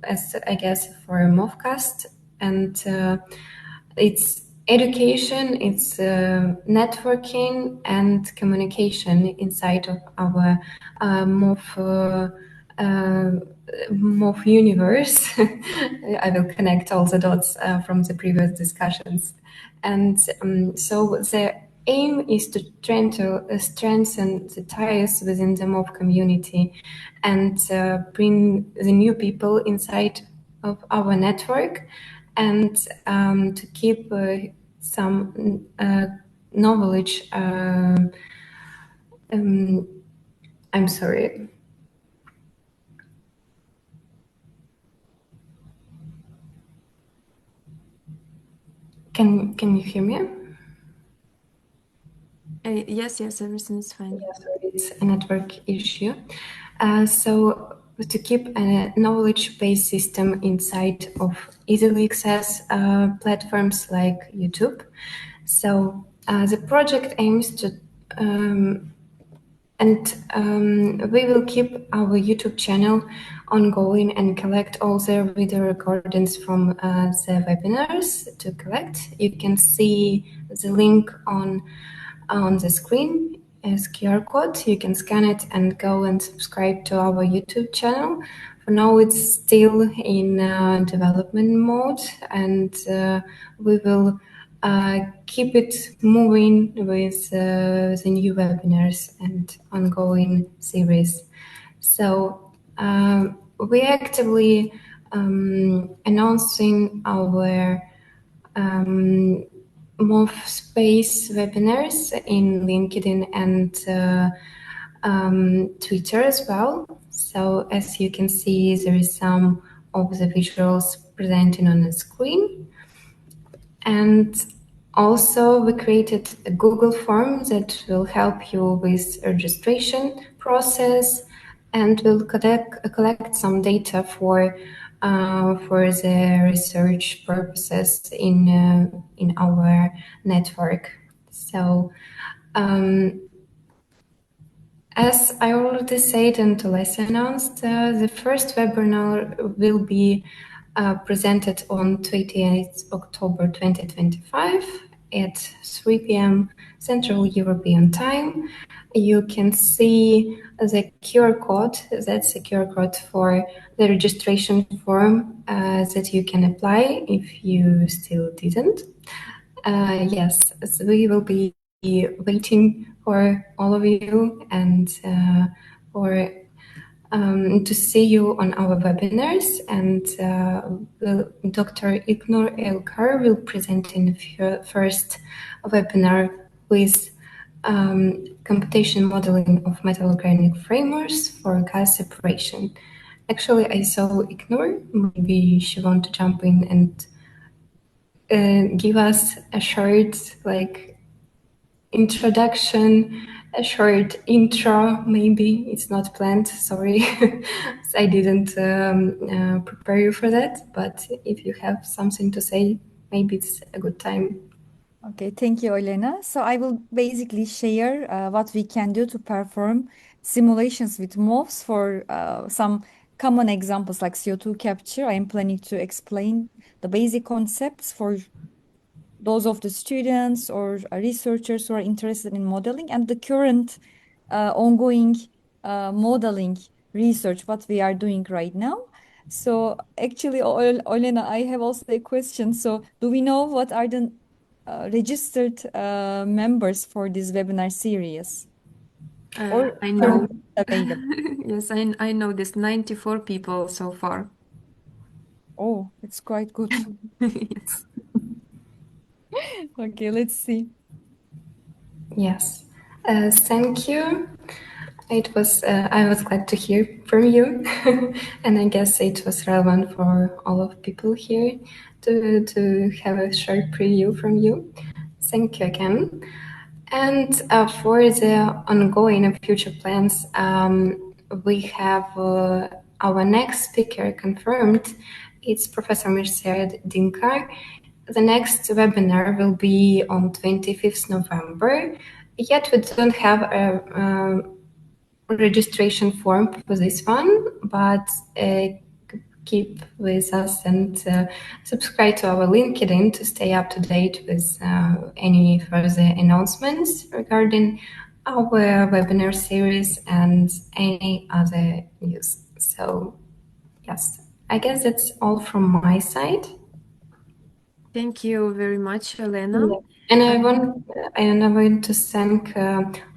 as I guess, for a MOVcast, and it's education, it's networking and communication inside of our MOV universe. I will connect all the dots from the previous discussions. And so the aim is to try to strengthen the ties within the MOV community and bring the new people inside of our network, and to keep some knowledge. I'm sorry. Can you hear me? Yes, everything is fine. Yes, it's a network issue. So to keep a knowledge-based system inside of easily access platforms like YouTube. So the project aims to we will keep our YouTube channel ongoing and collect all the video recordings from the webinars to collect. You can see the link on the screen as QR code. You can scan it and go and subscribe to our YouTube channel. For now, it's still in development mode, and we will keep it moving with the new webinars and ongoing series. So we're actively announcing our Move Space webinars in LinkedIn and Twitter as well. So as you can see, there is some of the visuals presenting on the screen. And also we created a Google form that will help you with registration process, and will collect some data for the research purposes in our network. So as I already said and Olesya announced, the first webinar will be presented on 28th October 2025 at 3 p.m. Central European Time. You can see the QR code. That's the QR code for the registration form that you can apply if you still didn't. Yes, so we will be waiting for all of you and for to see you on our webinars, and Dr. Ignor Elkar will present in the first webinar with computation modeling of metal organic frameworks for gas separation. Actually, I saw Ignor. Maybe she wants to jump in and give us a short, introduction, a short intro. Maybe it's not planned. Sorry, I didn't prepare you for that. But if you have something to say, maybe it's a good time. Okay, thank you, Elena. So I will basically share what we can do to perform simulations with MOVs for some common examples like CO2 capture. I am planning to explain the basic concepts for those of the students or researchers who are interested in modeling, and the current ongoing modeling research, what we are doing right now. So actually, Olena, I have also a question. So do we know what are the registered members for this webinar series? Or I know. available? Yes, I know this 94 people so far. Oh, it's quite good. Yes. Okay, let's see. Yes. Thank you. It was, I was glad to hear from you, and I guess it was relevant for all of people here to have a short preview from you. Thank you again. And for the ongoing and future plans, we have our next speaker confirmed. It's Professor Mircea Dinkar. The next webinar will be on 25th November. Yet we don't have a registration form for this one, but keep with us and subscribe to our LinkedIn to stay up to date with any further announcements regarding our webinar series and any other news. So yes, I guess that's all from my side. Thank you very much, Elena. Yeah. And I want to thank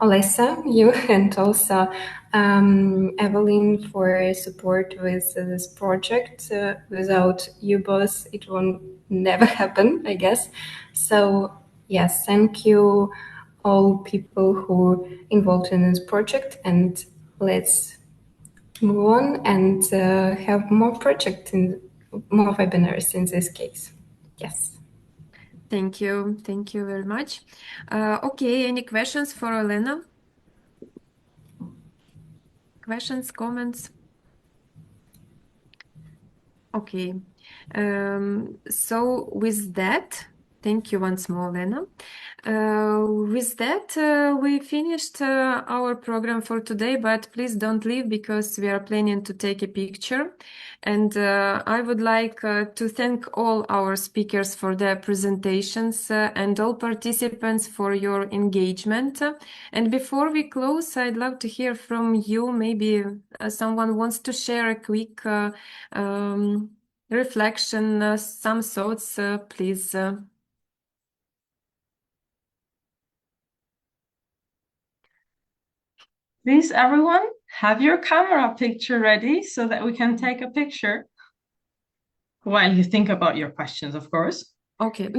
Alessa, you, and also Evelyn for support with this project. Without you both, it won't never happen, I guess. So yes, thank you all people who involved in this project, and let's move on and have more projects and more webinars in this case. Yes. Thank you. Thank you very much. Okay, any questions for Elena? Questions, comments? Okay. So with that, thank you once more, Elena. With that, we finished our program for today, but please don't leave because we are planning to take a picture. And I would like to thank all our speakers for their presentations and all participants for your engagement. And before we close, I'd love to hear from you. Maybe someone wants to share a quick reflection, some thoughts, please. Please, everyone, have your camera picture ready so that we can take a picture while you think about your questions, of course. Okay.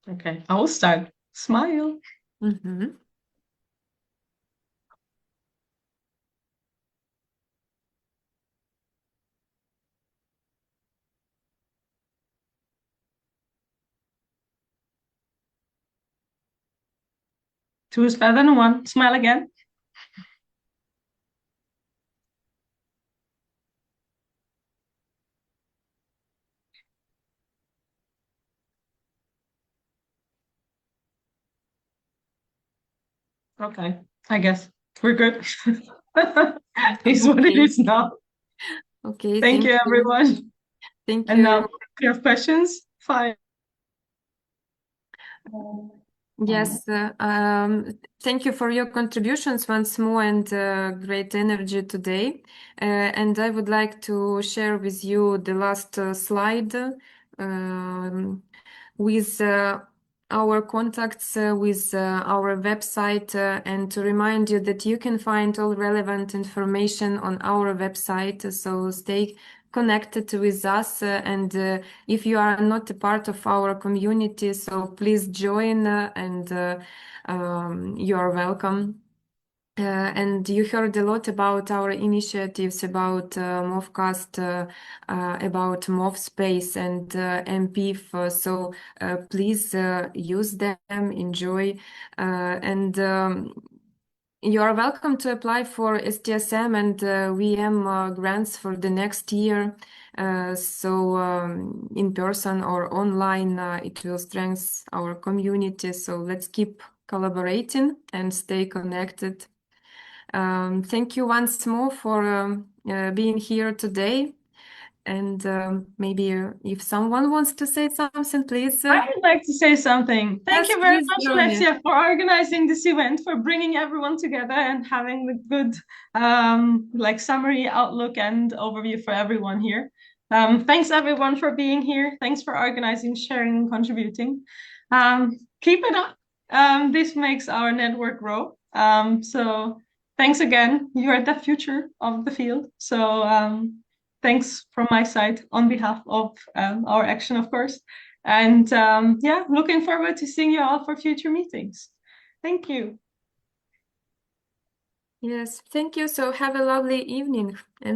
Okay, I will start. Smile. Mm-hmm. Two is better than one. Smile again. Okay, I guess we're good. It's what it is now. Okay, Thank you, everyone. Thank And you. now, if you have questions, fine. Yes, thank you for your contributions once more and great energy today. And I would like to share with you the last slide with our contacts, with our website, and to remind you that you can find all relevant information on our website. So stay connected with us, and if you are not a part of our community, so please join, and you are welcome. And you heard a lot about our initiatives, about MOVcast, about MOVspace and MPIF. So please use them, enjoy, and you are welcome to apply for STSM and VM grants for the next year. So in person or online, it will strengthen our community. So let's keep collaborating and stay connected. Thank you once more for being here today. And maybe if someone wants to say something, please. I would like to say something. Thank you very much, Ronya. Alexia, for organizing this event, for bringing everyone together and having the good summary, outlook, and overview for everyone here. Thanks everyone for being here. Thanks for organizing, sharing, and contributing. Keep it up. This makes our network grow. So thanks again. You are the future of the field. So thanks from my side on behalf of our action, of course. And yeah, looking forward to seeing you all for future meetings. Thank you. Yes, thank you. So have a lovely evening. And